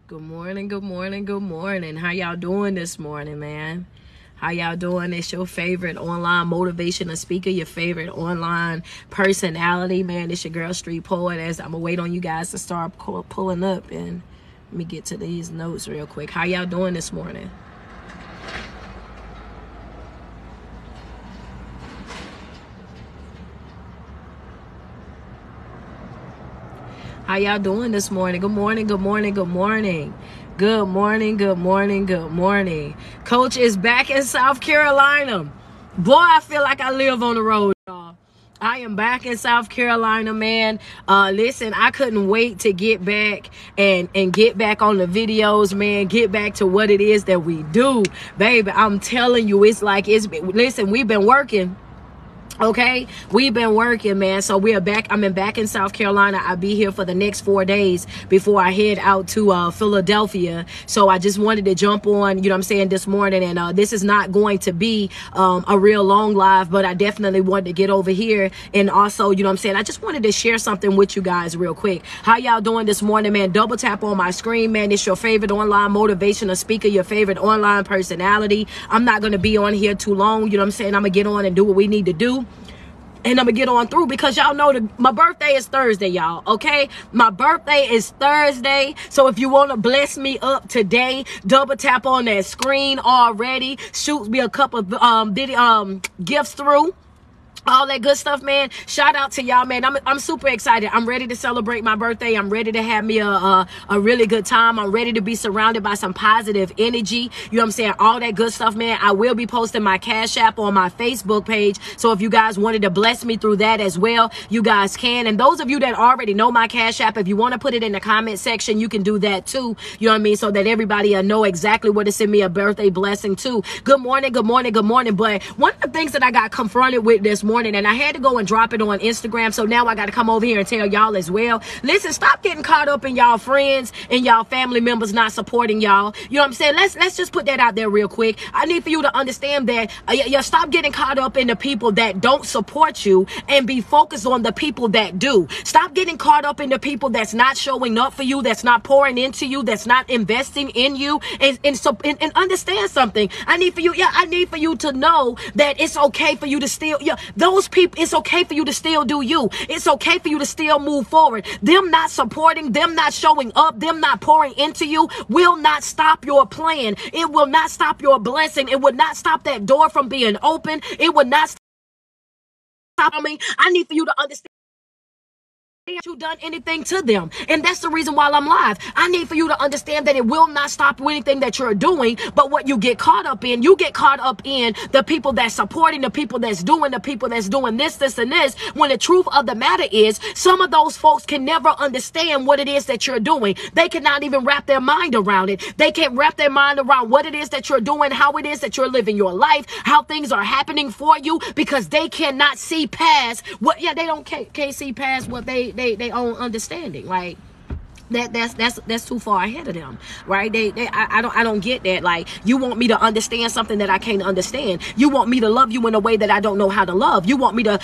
Good morning, good morning, good morning. How y'all doing this morning, man? How y'all doing? It's your favorite online motivational speaker, your favorite online personality, man. It's your girl, Street Poet. As I'm gonna wait on you guys to start pulling up, and let me get to these notes real quick. How y'all doing this morning? How y'all doing this morning? Good morning, good morning, good morning. Good morning, good morning, good morning. Coach is back in South Carolina. Boy, I feel like I live on the road, y'all. I am back in South Carolina, man. Listen, I couldn't wait to get back and get back on the videos, man. Get back to what it is that we do. Baby, I'm telling you, listen, we've been working. Okay, we've been working, man. So we are back. I'm back in South Carolina. I'll be here for the next 4 days before I head out to Philadelphia. So I just wanted to jump on, you know what I'm saying, this morning. And this is not going to be a real long live, but I definitely wanted to get over here. And also, you know what I'm saying, I just wanted to share something with you guys real quick. How y'all doing this morning, man? Double tap on my screen, man. It's your favorite online motivational speaker, your favorite online personality. I'm not going to be on here too long. You know what I'm saying? I'm going to get on and do what we need to do. And I'm gonna get on through because y'all know my birthday is Thursday, y'all. Okay, my birthday is Thursday. So if you want to bless me up today, double tap on that screen already. Shoot me a couple of gifts through. All that good stuff, man. Shout out to y'all, man. I'm super excited. I'm ready to celebrate my birthday. I'm ready to have me a really good time. I'm ready to be surrounded by some positive energy. You know what I'm saying? All that good stuff, man. I will be posting my Cash App on my Facebook page. So if you guys wanted to bless me through that as well, you guys can. And those of you that already know my Cash App, if you want to put it in the comment section, you can do that too. You know what I mean? So that everybody know exactly where to send me a birthday blessing too. Good morning, good morning, good morning. But one of the things that I got confronted with this morning, and I had to go and drop it on Instagram, so now I got to come over here and tell y'all as well. Listen, stop getting caught up in y'all friends and y'all family members not supporting y'all. You know what I'm saying? Let's just put that out there real quick. I need for you to understand that you stop getting caught up in the people that don't support you and be focused on the people that do. Stop getting caught up in the people that's not showing up for you, that's not pouring into you, that's not investing in you, and understand something. I need for you to know that it's okay for you to still, those people, it's okay for you to still do you. It's okay for you to still move forward. Them not supporting, them not showing up, them not pouring into you will not stop your plan. It will not stop your blessing. It will not stop that door from being open. It will not stop. I need for you to understand you done anything to them, and that's the reason why I'm live. I need for you to understand that it will not stop anything that you're doing, but what you get caught up in, you get caught up in the people that's supporting, the people that's doing this and this, when the truth of the matter is some of those folks can never understand what it is that you're doing. They cannot even wrap their mind around it. They can't wrap their mind around what it is that you're doing, how it is that you're living your life, how things are happening for you, because they cannot see past what can't see past what they own understanding, right? That's too far ahead of them, right? I don't get that. Like, you want me to understand something that I can't understand. You want me to love you in a way that I don't know how to love. You want me to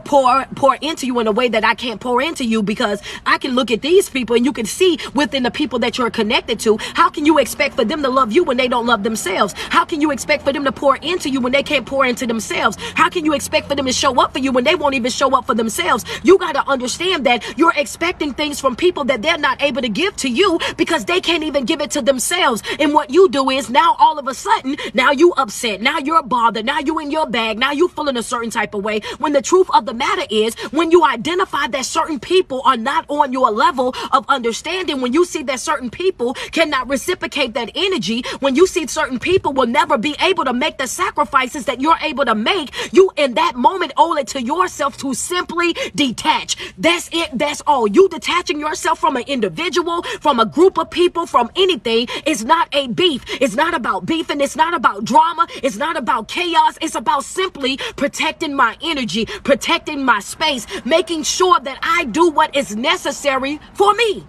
pour into you in a way that I can't pour into you, because I can look at these people and you can see within the people that you're connected to. How can you expect for them to love you when they don't love themselves? How can you expect for them to pour into you when they can't pour into themselves? How can you expect for them to show up for you when they won't even show up for themselves? You got to understand that you're expecting things from people that they're not able to give to you because they can't even give it to themselves. And what you do is now all of a sudden, now you upset, now you're bothered, now you in your bag, now you feeling a certain type of way, when the truth of the matter is, when you identify that certain people are not on your level of understanding, when you see that certain people cannot reciprocate that energy, when you see certain people will never be able to make the sacrifices that you're able to make, you in that moment owe it to yourself to simply detach. That's it. That's all. You detaching yourself from an individual, from a group of people, from anything is not a beef. It's not about beef, and it's not about drama. It's not about chaos. It's about simply protecting my energy, protecting my space, making sure that I do what is necessary for me.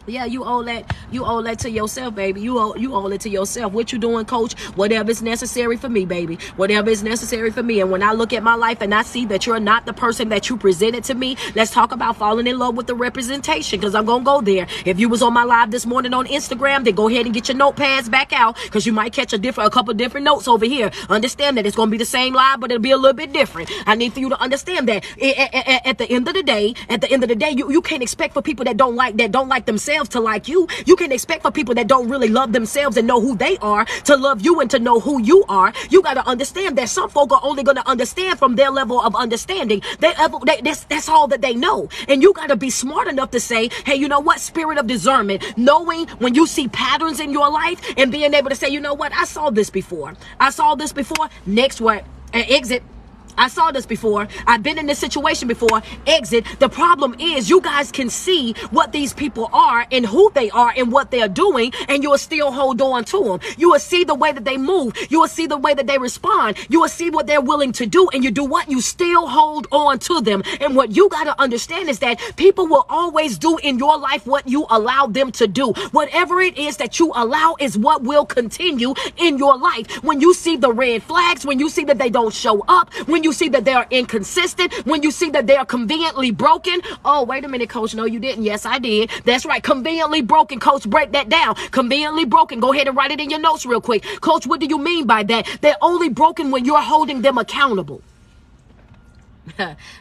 Yeah, you owe that to yourself, baby. You owe it to yourself. What you doing, coach? Whatever is necessary for me, baby. Whatever is necessary for me. And when I look at my life and I see that you're not the person that you presented to me, let's talk about falling in love with the representation, because I'm gonna go there. If you was on my live this morning on Instagram, then go ahead and get your notepads back out, because you might catch a couple different notes over here. Understand that it's gonna be the same live, but it'll be a little bit different. I need for you to understand that at the end of the day, you can't expect for people that don't like themselves to like you. You can expect for people that don't really love themselves and know who they are to love you and to know who you are. You got to understand that some folk are only going to understand from their level of understanding. That's all that they know. And you got to be smart enough to say, hey, you know what? Spirit of discernment, knowing when you see patterns in your life and being able to say, you know what? I saw this before. Next what? Exit. I saw this before. I've been in this situation before. Exit. The problem is you guys can see what these people are and who they are and what they're doing, and you will still hold on to them. You will see the way that they move. You will see the way that they respond. You will see what they're willing to do, and you do what? You still hold on to them. And what you got to understand is that people will always do in your life what you allow them to do. Whatever it is that you allow is what will continue in your life. When you see the red flags, when you see that they don't show up, when you see that they are inconsistent, when you see that they are conveniently broken. Oh, wait a minute, coach. No, you didn't. Yes, I did. That's right. Conveniently broken. Coach, break that down. Conveniently broken. Go ahead and write it in your notes real quick. Coach, what do you mean by that? They're only broken when you're holding them accountable.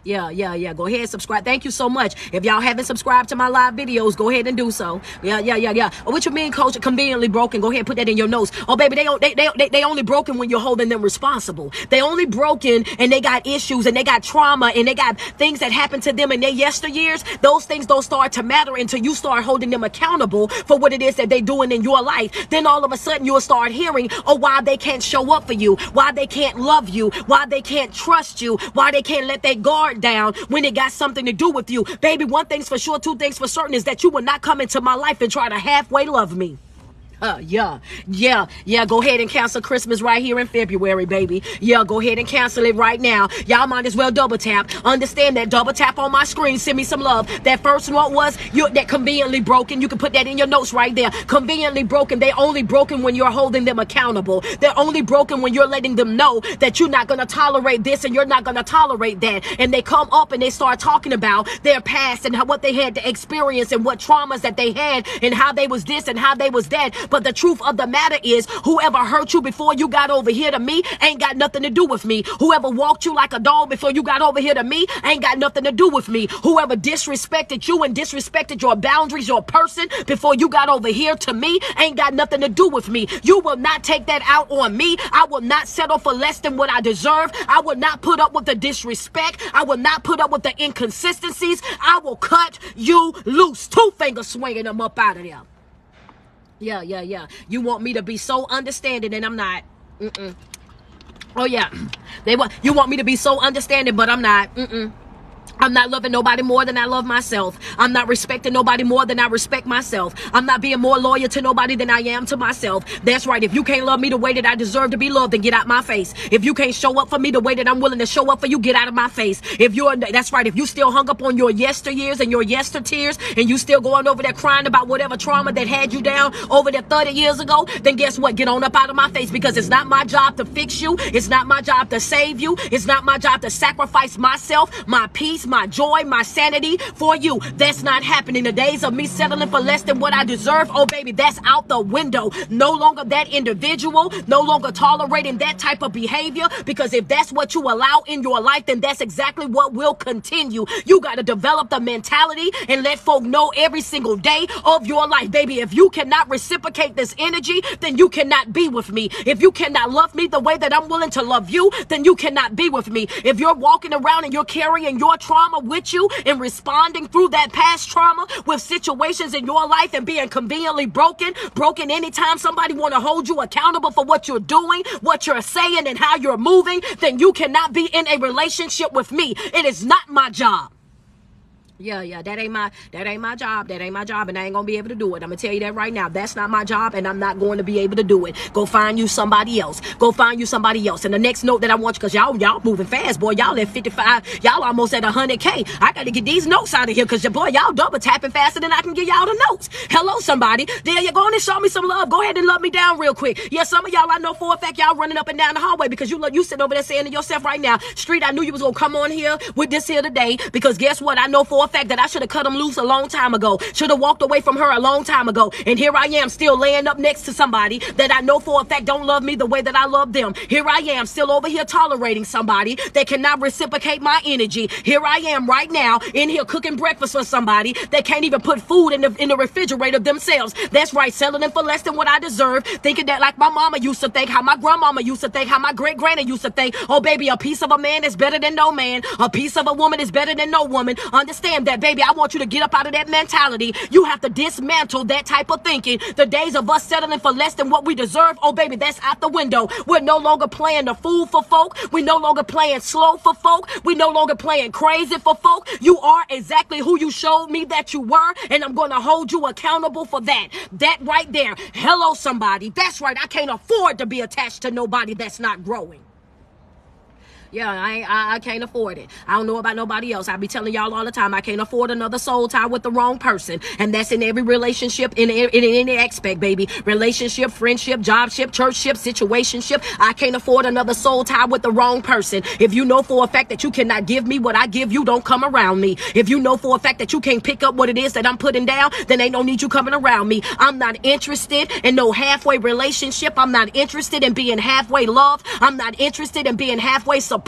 Yeah. Go ahead, subscribe. Thank you so much. If y'all haven't subscribed to my live videos, go ahead and do so. Yeah. What you mean, coach? Conveniently broken. Go ahead, put that in your notes. Oh, baby, they only broken when you're holding them responsible. They only broken and they got issues and they got trauma and they got things that happened to them in their yesteryears. Those things don't start to matter until you start holding them accountable for what it is that they're doing in your life. Then all of a sudden you'll start hearing, why they can't show up for you, why they can't love you, why they can't trust you, why they can't let their guard down when it got something to do with you. Baby, one thing's for sure, two things for certain is that you will not come into my life and try to halfway love me. Yeah. Go ahead and cancel Christmas right here in February, baby. Yeah, go ahead and cancel it right now. Y'all might as well double tap. Understand that. Double tap on my screen. Send me some love. That first one was that conveniently broken. You can put that in your notes right there. Conveniently broken. They only broken when you're holding them accountable. They're only broken when you're letting them know that you're not going to tolerate this and you're not going to tolerate that. And they come up and they start talking about their past and what they had to experience and what traumas that they had and how they was this and how they was that. But the truth of the matter is, whoever hurt you before you got over here to me ain't got nothing to do with me. Whoever walked you like a dog before you got over here to me ain't got nothing to do with me. Whoever disrespected you and disrespected your boundaries, your person, before you got over here to me ain't got nothing to do with me. You will not take that out on me. I will not settle for less than what I deserve. I will not put up with the disrespect. I will not put up with the inconsistencies. I will cut you loose. Two fingers swinging them up out of there. Yeah. You want me to be so understanding and I'm not. Oh, yeah. You want me to be so understanding, but I'm not. I'm not loving nobody more than I love myself. I'm not respecting nobody more than I respect myself. I'm not being more loyal to nobody than I am to myself. That's right. If you can't love me the way that I deserve to be loved, then get out my face. If you can't show up for me the way that I'm willing to show up for you, get out of my face. That's right. If you still hung up on your yesteryears and your yestertears and you still going over there crying about whatever trauma that had you down over there 30 years ago, then guess what? Get on up out of my face, because it's not my job to fix you. It's not my job to save you. It's not my job to sacrifice myself, my peace, my joy, my sanity for you. That's not happening. The days of me settling for less than what I deserve, oh baby, that's out the window. No longer that individual, no longer tolerating that type of behavior, because if that's what you allow in your life, then that's exactly what will continue. You got to develop the mentality and let folk know every single day of your life, baby. If you cannot reciprocate this energy, then you cannot be with me. If you cannot love me the way that I'm willing to love you, then you cannot be with me. If you're walking around and you're carrying your trauma with you and responding through that past trauma with situations in your life and being conveniently broken anytime somebody want to hold you accountable for what you're doing, what you're saying, and how you're moving, then you cannot be in a relationship with me. It is not my job. Yeah, that ain't my job. That ain't my job, and I ain't gonna be able to do it. I'm gonna tell you that right now. That's not my job, and I'm not going to be able to do it. Go find you somebody else. Go find you somebody else. And the next note that I want you, because y'all moving fast, boy. Y'all at 55. Y'all almost at 100K. I gotta get these notes out of here, because boy, y'all double tapping faster than I can get y'all the notes. Hello, somebody. There you go on and show me some love. Go ahead and love me down real quick. Yeah, some of y'all I know for a fact y'all running up and down the hallway because you sitting over there saying to yourself right now, Street, I knew you was gonna come on here with this here today, because guess what? I know for a fact that I should have cut them loose a long time ago. Should have walked away from her a long time ago. And here I am still laying up next to somebody that I know for a fact don't love me the way that I love them. Here I am still over here tolerating somebody that cannot reciprocate my energy. Here I am right now in here cooking breakfast for somebody that can't even put food in the refrigerator themselves. That's right, selling them for less than what I deserve. Thinking that like my mama used to think, how my grandmama used to think, how my great granny used to think. Oh baby, a piece of a man is better than no man. A piece of a woman is better than no woman. Understand that, baby. I want you to get up out of that mentality. You have to dismantle that type of thinking. The days of us settling for less than what we deserve, oh baby, that's out the window. We're no longer playing the fool for folk. We're no longer playing slow for folk. We're no longer playing crazy for folk. You are exactly who you showed me that you were, and I'm going to hold you accountable for that. That right there. Hello, somebody. That's right. I can't afford to be attached to nobody that's not growing. Yeah, I can't afford it. I don't know about nobody else. I be telling y'all all the time, I can't afford another soul tie with the wrong person. And that's in every relationship, in any aspect, baby. Relationship, friendship, jobship, churchship, situationship. I can't afford another soul tie with the wrong person. If you know for a fact that you cannot give me what I give you, don't come around me. If you know for a fact that you can't pick up what it is that I'm putting down, then ain't no need you coming around me. I'm not interested in no halfway relationship. I'm not interested in being halfway loved. I'm not interested in being halfway supported.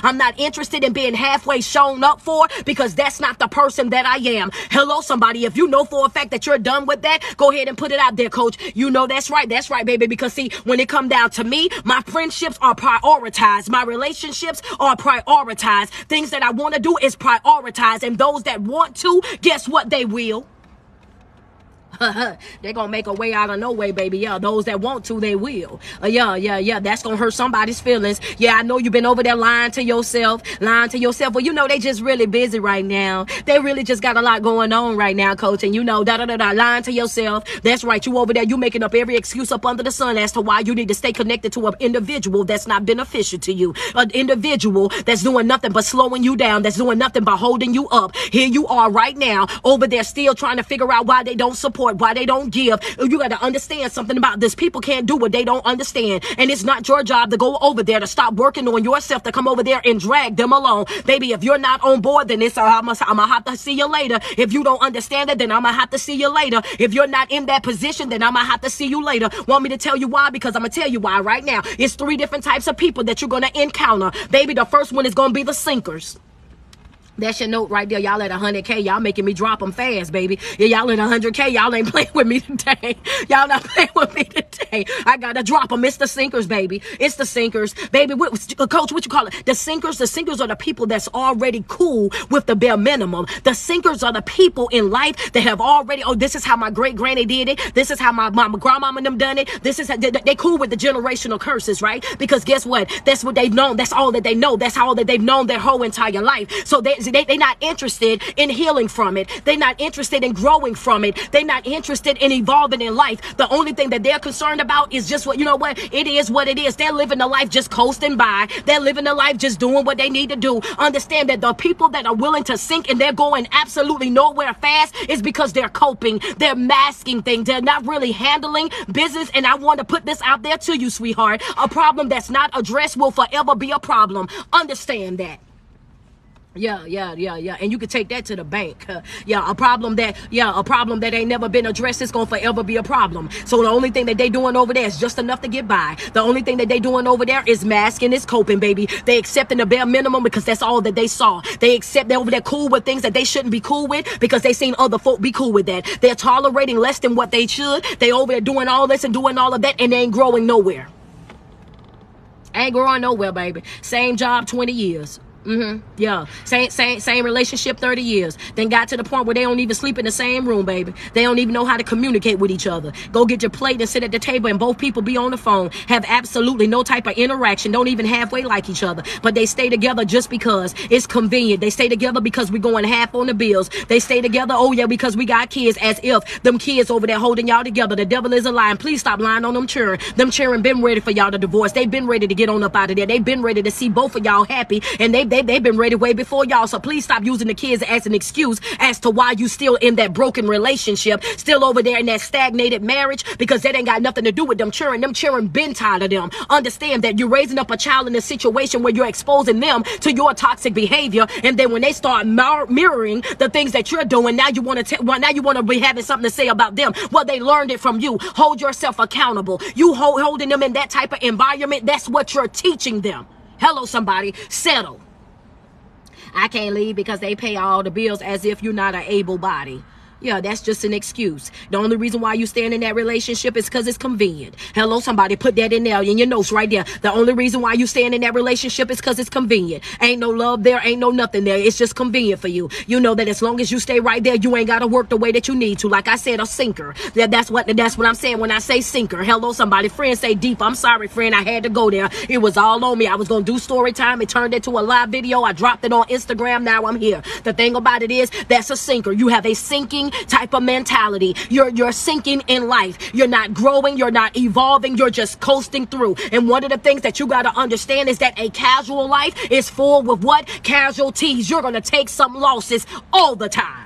I'm not interested in being halfway shown up for, because that's not the person that I am. Hello, somebody. If you know for a fact that you're done with that, go ahead and put it out there, coach. You know that's right. That's right, baby. Because see, when it come down to me, my friendships are prioritized. My relationships are prioritized. Things that I want to do is prioritized. And those that want to, guess what? They will. They're gonna make a way out of no way, baby. Yeah, those that want to, they will. Yeah. That's gonna hurt somebody's feelings. Yeah, I know you've been over there lying to yourself. Well, you know they just really busy right now. They really just got a lot going on right now, coach. And you know, lying to yourself. That's right. You over there, you making up every excuse up under the sun as to why you need to stay connected to an individual that's not beneficial to you. An individual that's doing nothing but slowing you down. That's doing nothing but holding you up. Here you are right now over there still trying to figure out why they don't support, why they don't give. You got to understand something about this. People can't do what they don't understand. And it's not your job to go over there to stop working on yourself, to come over there and drag them along. Baby, if you're not on board, then it's I'm going to have to see you later. If you don't understand it, then I'm going to have to see you later. If you're not in that position, then I'm going to have to see you later. Want me to tell you why? Because I'm going to tell you why right now. It's 3 different types of people that you're going to encounter. Baby, the first one is going to be the sinkers. That's your note right there. Y'all at 100K. Y'all making me drop them fast, baby. Yeah, y'all at 100K. Y'all ain't playing with me today. Y'all not playing with me today. I got to drop them. It's the sinkers, baby. It's the sinkers. Baby, coach, what you call it? The sinkers are the people that's already cool with the bare minimum. The sinkers are the people in life that have already, oh, this is how my great granny did it. This is how my grandmama and them done it. This is how they cool with the generational curses, right? Because guess what? That's what they've known. That's all that they know. That's all that they've known their whole entire life. So they're not interested in healing from it. They're not interested in growing from it. They're not interested in evolving in life. The only thing that they're concerned about is just what, you know what? It is what it is. They're living the life just coasting by. They're living the life just doing what they need to do. Understand that the people that are willing to sink and they're going absolutely nowhere fast is because they're coping. They're masking things. They're not really handling business. And I want to put this out there to you, sweetheart. A problem that's not addressed will forever be a problem. Understand that. Yeah. And you can take that to the bank. A problem that ain't never been addressed is going to forever be a problem. So the only thing that they doing over there is just enough to get by. The only thing that they doing over there is masking, is coping, baby. They accepting the bare minimum because that's all that they saw. They accept they're over there cool with things that they shouldn't be cool with because they seen other folk be cool with that. They're tolerating less than what they should. They over there doing all this and doing all of that, and they ain't growing nowhere. Ain't growing nowhere, baby. Same job, 20 years. Yeah. Same relationship 30 years. Then got to the point where they don't even sleep in the same room, baby. They don't even know how to communicate with each other. Go get your plate and sit at the table and both people be on the phone. Have absolutely no type of interaction. Don't even halfway like each other. But they stay together just because it's convenient. They stay together because we're going half on the bills. They stay together, oh yeah, because we got kids, as if them kids over there holding y'all together. The devil is a lie. And please stop lying on them children. Them children been ready for y'all to divorce. They've been ready to get on up out of there. They've been ready to see both of y'all happy. And they've been ready way before y'all. So please stop using the kids as an excuse as to why you still in that broken relationship, still over there in that stagnated marriage, because that ain't got nothing to do with them children. Them children been tired of them. Understand that you're raising up a child in a situation where you're exposing them to your toxic behavior, and then when they start mirroring the things that you're doing, now you want to be having something to say about them. Well, they learned it from you. Hold yourself accountable. You holding them in that type of environment, that's what you're teaching them. Hello, somebody. Settle. I can't leave because they pay all the bills, as if you're not an able body. Yeah, that's just an excuse. The only reason why you stand in that relationship is because it's convenient. Hello, somebody, put that in there in your notes right there. The only reason why you stand in that relationship is because it's convenient. Ain't no love there, ain't no nothing there. It's just convenient for you. You know that as long as you stay right there, you ain't got to work the way that you need to. Like I said, a sinker. That's what I'm saying when I say sinker. Hello, somebody. Friend say deep. I'm sorry, friend. I had to go there. It was all on me. I was going to do story time. It turned into a live video. I dropped it on Instagram. Now I'm here. The thing about it is, that's a sinker. You have a sinking type of mentality. You're sinking in life. You're not growing. You're not evolving. You're just coasting through. And one of the things that you got to understand is that a casual life is full with what? Casualties. You're going to take some losses all the time.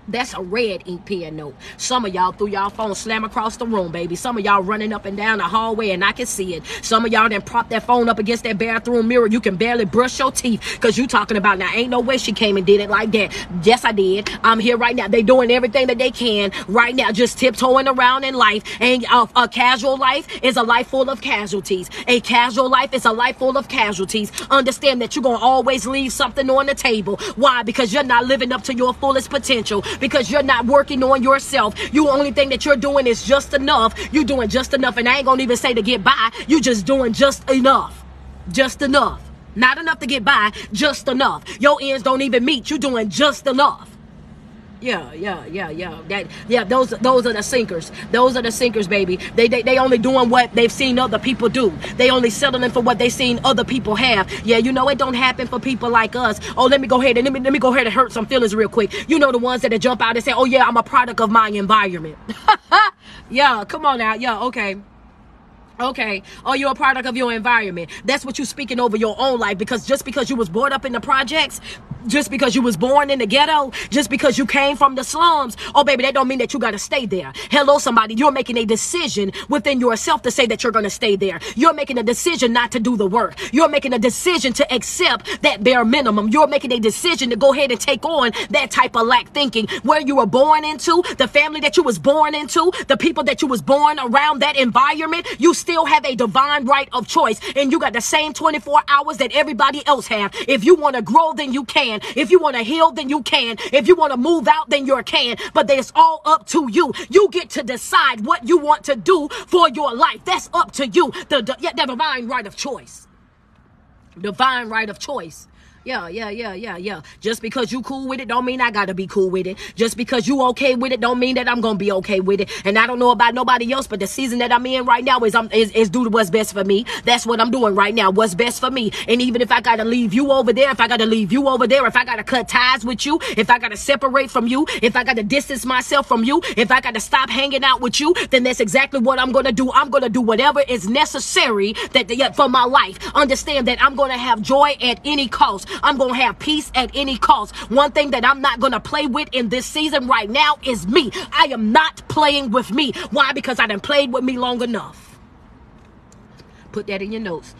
That's a red ink pen note. Some of y'all threw y'all phone slam across the room, baby. Some of y'all running up and down the hallway and I can see it. Some of y'all then prop that phone up against that bathroom mirror. You can barely brush your teeth because you talking about, now ain't no way she came and did it like that. Yes, I did. I'm here right now. They doing everything that they can right now, just tiptoeing around in life. And a casual life is a life full of casualties. A casual life is a life full of casualties. Understand that you're going to always leave something on the table. Why? Because you're not living up to your fullest potential. Because you're not working on yourself. You only thing that you're doing is just enough. You're doing just enough. And I ain't gonna even say to get by. You just doing just enough. Just enough. Not enough to get by. Just enough. Your ends don't even meet. You doing just enough. Yeah. Those are the sinkers. Those are the sinkers, baby. They only doing what they've seen other people do. They only settling for what they seen other people have. Yeah, you know it don't happen for people like us. Oh, let me go ahead and let me go ahead and hurt some feelings real quick. You know the ones that jump out and say, "Oh yeah, I'm a product of my environment." Yeah, come on now. Yeah, okay. Okay. Oh, you're a product of your environment. That's what you're speaking over your own life. Because just because you was brought up in the projects, just because you was born in the ghetto, just because you came from the slums, oh baby, that don't mean that you got to stay there. Hello, somebody. You're making a decision within yourself to say that you're going to stay there. You're making a decision not to do the work. You're making a decision to accept that bare minimum. You're making a decision to go ahead and take on that type of lack thinking. Where you were born into, the family that you was born into, the people that you was born around, that environment, you still have a divine right of choice, and you got the same 24 hours that everybody else have. If you want to grow, then you can. If you want to heal, then you can. If you want to move out, then you can. But it's all up to you. You get to decide what you want to do for your life. That's up to you. The divine right of choice. Divine right of choice. Yeah. Just because you cool with it don't mean I gotta be cool with it. Just because you okay with it don't mean that I'm gonna be okay with it. And I don't know about nobody else, but the season that I'm in right now is do what's best for me. That's what I'm doing right now. What's best for me. And even if I gotta leave you over there, if I gotta leave you over there, if I gotta cut ties with you, if I gotta separate from you, if I gotta distance myself from you, if I gotta stop hanging out with you, then that's exactly what I'm gonna do. I'm gonna do whatever is necessary for my life. Understand that I'm gonna have joy at any cost. I'm going to have peace at any cost. One thing that I'm not going to play with in this season right now is me. I am not playing with me. Why? Because I done played with me long enough. Put that in your notes.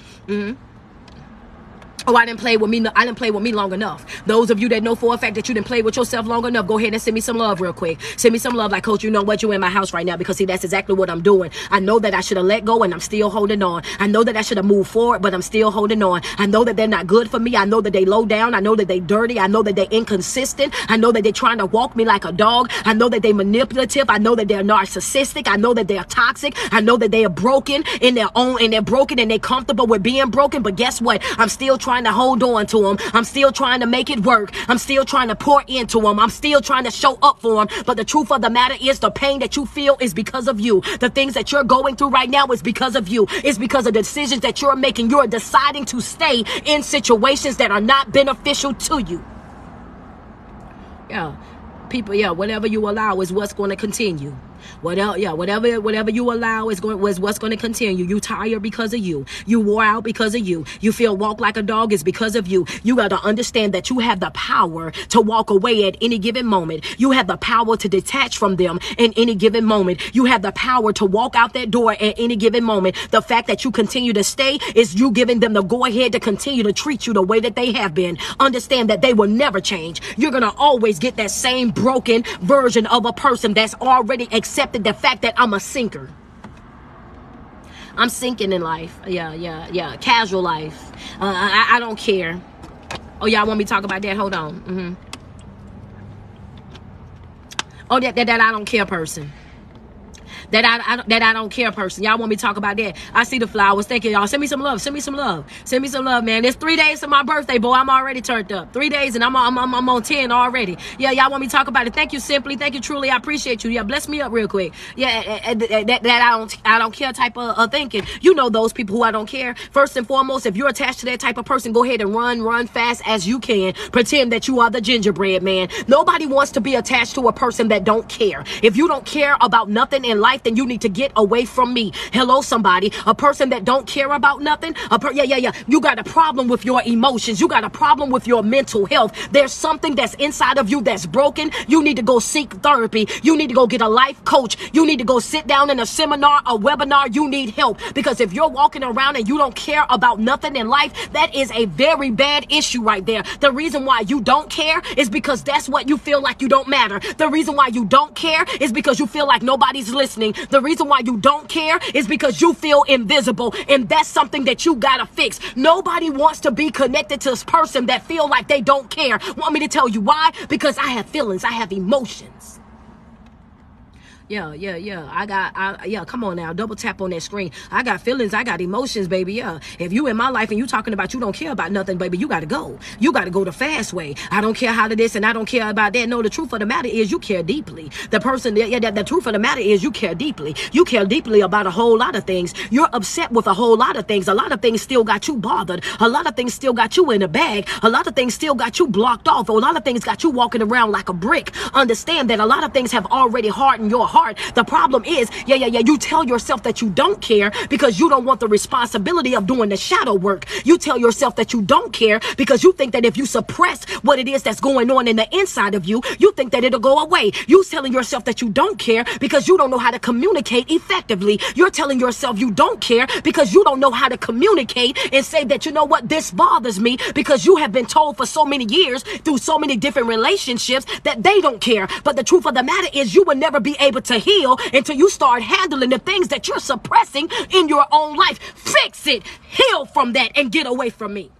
Oh, I didn't play with me. I didn't play with me long enough. Those of you that know for a fact that you didn't play with yourself long enough, go ahead and send me some love real quick. Send me some love like, Coach, you know what? You're in my house right now, because see, that's exactly what I'm doing. I know that I should have let go and I'm still holding on. I know that I should have moved forward, but I'm still holding on. I know that they're not good for me. I know that they low down. I know that they dirty. I know that they're inconsistent. I know that they're trying to walk me like a dog. I know that they're manipulative. I know that they're narcissistic. I know that they're toxic. I know that they are broken in their own, and they're broken and they're comfortable with being broken. But guess what? I'm still trying trying to hold on to them. I'm still trying to make it work. I'm still trying to pour into them. I'm still trying to show up for them. But the truth of the matter is the pain that you feel is because of you. The things that you're going through right now is because of you. It's because of the decisions that you're making. You're deciding to stay in situations that are not beneficial to you. Yeah. People, whatever you allow is what's going to continue. Whatever you allow is what's going to continue. You tired because of you. You wore out because of you. You feel walk like a dog is because of you. You got to understand that you have the power to walk away at any given moment. You have the power to detach from them in any given moment. You have the power to walk out that door at any given moment. The fact that you continue to stay is you giving them the go ahead to continue to treat you the way that they have been. Understand that they will never change. You're going to always get that same broken version of a person that's already accepted the fact that I'm a sinker. I'm sinking in life. Yeah. Casual life. I don't care. Oh, y'all want me to talk about that? Hold on. Oh, that I don't care person. That I don't care person. Y'all want me to talk about that? I see the flowers. Thank you, y'all. Send me some love. Send me some love. Send me some love, man. It's 3 days to my birthday, boy. I'm already turned up. 3 days and I'm on 10 already. Yeah, y'all want me to talk about it? Thank you, Simply. Thank you, Truly. I appreciate you. Yeah, bless me up real quick. Yeah, that I don't care type of thinking. You know those people who I don't care. First and foremost, if you're attached to that type of person, go ahead and run fast as you can. Pretend that you are the gingerbread man. Nobody wants to be attached to a person that don't care. If you don't care about nothing in life, then you need to get away from me. Hello, somebody. A person that don't care about nothing. You got a problem with your emotions. You got a problem with your mental health. There's something that's inside of you that's broken. You need to go seek therapy. You need to go get a life coach. You need to go sit down in a seminar, a webinar. You need help. Because if you're walking around and you don't care about nothing in life, that is a very bad issue right there. The reason why you don't care is because that's what you feel like you don't matter. The reason why you don't care is because you feel like nobody's listening. The reason why you don't care is because you feel invisible, and that's something that you gotta fix. Nobody wants to be connected to this person that feel like they don't care. Want me to tell you why? Because I have feelings, I have emotions. Come on now, double tap on that screen. I got feelings, I got emotions, baby. Yeah, if you in my life and you talking about you don't care about nothing, baby, you gotta go. You gotta go the fast way. I don't care how to this and I don't care about that. No, the truth of the matter is you care deeply. The truth of the matter is you care deeply. You care deeply about a whole lot of things. You're upset with a whole lot of things. A lot of things still got you bothered. A lot of things still got you in a bag. A lot of things still got you blocked off. A lot of things got you walking around like a brick. Understand that a lot of things have already hardened your heart. The problem is, you tell yourself that you don't care because you don't want the responsibility of doing the shadow work. You tell yourself that you don't care because you think that if you suppress what it is that's going on in the inside of you, you think that it'll go away. You telling yourself that you don't care because you don't know how to communicate effectively. You're telling yourself you don't care because you don't know how to communicate and say that, you know what, this bothers me, because you have been told for so many years through so many different relationships that they don't care. But the truth of the matter is you will never be able to heal until you start handling the things that you're suppressing in your own life. Fix it, heal from that, and get away from me.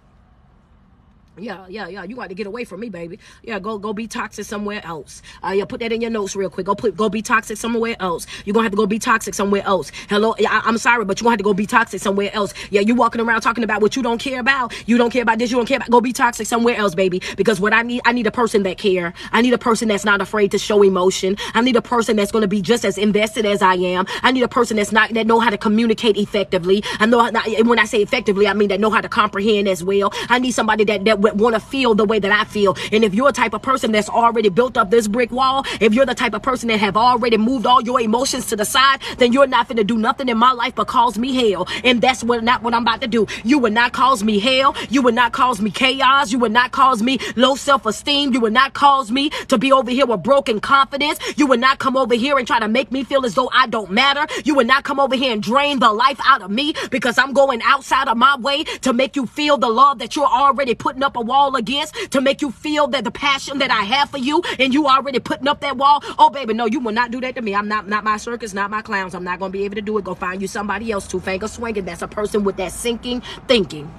Yeah. You got to get away from me, baby. Yeah, go be toxic somewhere else. Put that in your notes real quick. Go be toxic somewhere else. You're going to have to go be toxic somewhere else. Hello, I'm sorry, but you're going to have to go be toxic somewhere else. Yeah, you walking around talking about what you don't care about. You don't care about this, you don't care about. Go be toxic somewhere else, baby. Because what I need a person that care. I need a person that's not afraid to show emotion. I need a person that's going to be just as invested as I am. I need a person that know how to communicate effectively. When I say effectively, I mean that know how to comprehend as well. I need somebody that want to feel the way that I feel. And if you're a type of person that's already built up this brick wall, if you're the type of person that have already moved all your emotions to the side, then you're not going to do nothing in my life but cause me hell. And that's not what I'm about to do. You would not cause me hell. You would not cause me chaos. You would not cause me low self-esteem. You would not cause me to be over here with broken confidence. You would not come over here and try to make me feel as though I don't matter. You would not come over here and drain the life out of me because I'm going outside of my way to make you feel the love that you're already putting up a wall against, to make you feel that the passion that I have for you, and you already putting up that wall. Oh, baby, no, you will not do that to me. I'm not my circus, not my clowns. I'm not going to be able to do it. Go find you somebody else, two-finger swinging. That's a person with that sinking thinking.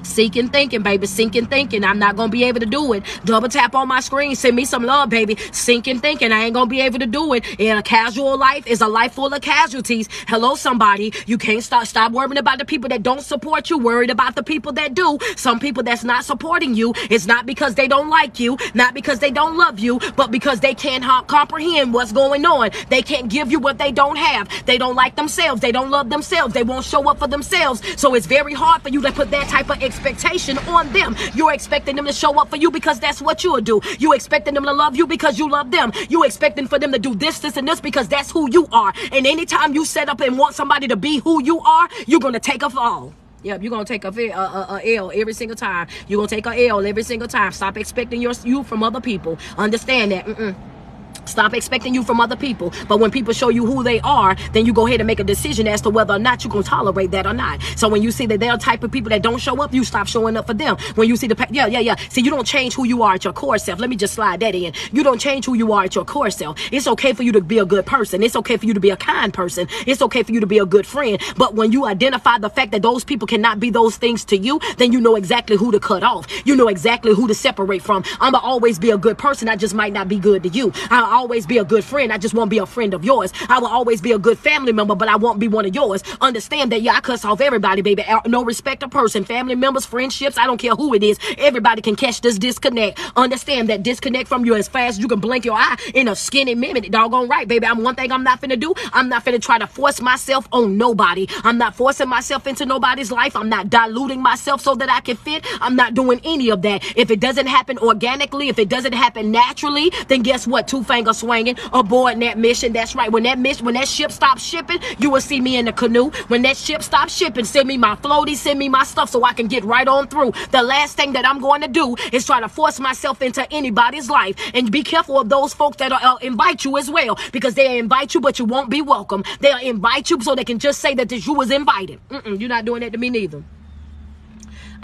Seeking thinking, baby. Sinking thinking. I'm not going to be able to do it. Double tap on my screen. Send me some love, baby. Sinking thinking. I ain't going to be able to do it. In a casual life is a life full of casualties. Hello, somebody. You can't stop worrying about the people that don't support you. Worried about the people that do. Some people that's not supporting you. It's not because they don't like you. Not because they don't love you. But because they can't comprehend what's going on. They can't give you what they don't have. They don't like themselves. They don't love themselves. They won't show up for themselves. So it's very hard for you to put that type of expectation on them. You're expecting them to show up for you because that's what you'll do. You're expecting them to love you because you love them. You're expecting for them to do this, and this because that's who you are. And anytime you set up and want somebody to be who you are, you're going to take a fall. Yep, you're going to take a L every single time. You're going to take a L every single time. Stop expecting you from other people. Understand that. Stop expecting you from other people. But when people show you who they are, then you go ahead and make a decision as to whether or not you're going to tolerate that or not. So when you see that they're a type of people that don't show up, you stop showing up for them. When you see See, you don't change who you are at your core self. Let me just slide that in. You don't change who you are at your core self. It's okay for you to be a good person. It's okay for you to be a kind person. It's okay for you to be a good friend. But when you identify the fact that those people cannot be those things to you, then you know exactly who to cut off. You know exactly who to separate from. I'm going to always be a good person. I just might not be good to you. I'll always be a good friend. I just won't be a friend of yours. I will always be a good family member, but I won't be one of yours. Understand that, I cuss off everybody, baby. No respect of person, family members, friendships. I don't care who it is. Everybody can catch this disconnect. Understand that disconnect from you as fast as you can blink your eye in a skinny minute. Doggone right, baby. One thing I'm not finna do. I'm not finna try to force myself on nobody. I'm not forcing myself into nobody's life. I'm not diluting myself so that I can fit. I'm not doing any of that. If it doesn't happen organically, if it doesn't happen naturally, then guess what? Two finger swinging. Aboard that mission. That's right. When that ship stops shipping, you will see me in the canoe. When that ship stops shipping, send me my floaty, send me my stuff so I can get right on through. The last thing that I'm going to do is try to force myself into anybody's life. And be careful of those folks that invite you as well, because they'll invite you, but you won't be welcome. They'll invite you so they can just say that you was invited. You're not doing that to me neither.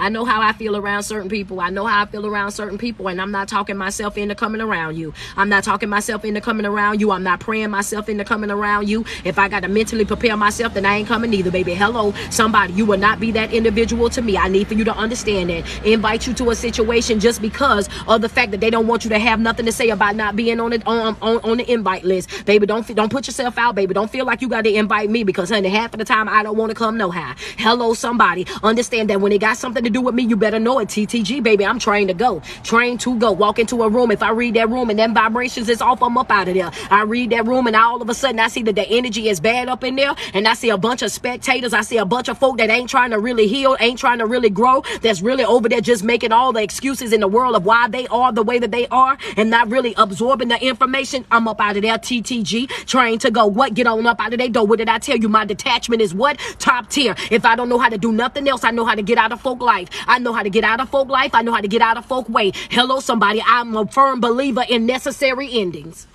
I know how I feel around certain people. I know how I feel around certain people, and I'm not talking myself into coming around you. I'm not talking myself into coming around you. I'm not praying myself into coming around you. If I got to mentally prepare myself, then I ain't coming either, baby. Hello, somebody. You will not be that individual to me. I need for you to understand that. Invite you to a situation just because of the fact that they don't want you to have nothing to say about not being on the invite list. Baby, don't put yourself out, baby. Don't feel like you got to invite me because, honey, half of the time I don't want to come no how. Hello, somebody. Understand that when it got something to do with me, you better know it. TTG, baby. I'm trained to go. Trained to go. Walk into a room. If I read that room and them vibrations is off, I'm up out of there. I read that room and all of a sudden I see that the energy is bad up in there, and I see a bunch of spectators. I see a bunch of folk that ain't trying to really heal, ain't trying to really grow, that's really over there just making all the excuses in the world of why they are the way that they are and not really absorbing the information. I'm up out of there. TTG. Trained to go. What? Get on up out of there door. What did I tell you? My detachment is what? Top tier. If I don't know how to do nothing else, I know how to get out of folk life. I know how to get out of folk life. I know how to get out of folk way. Hello, somebody. I'm a firm believer in necessary endings.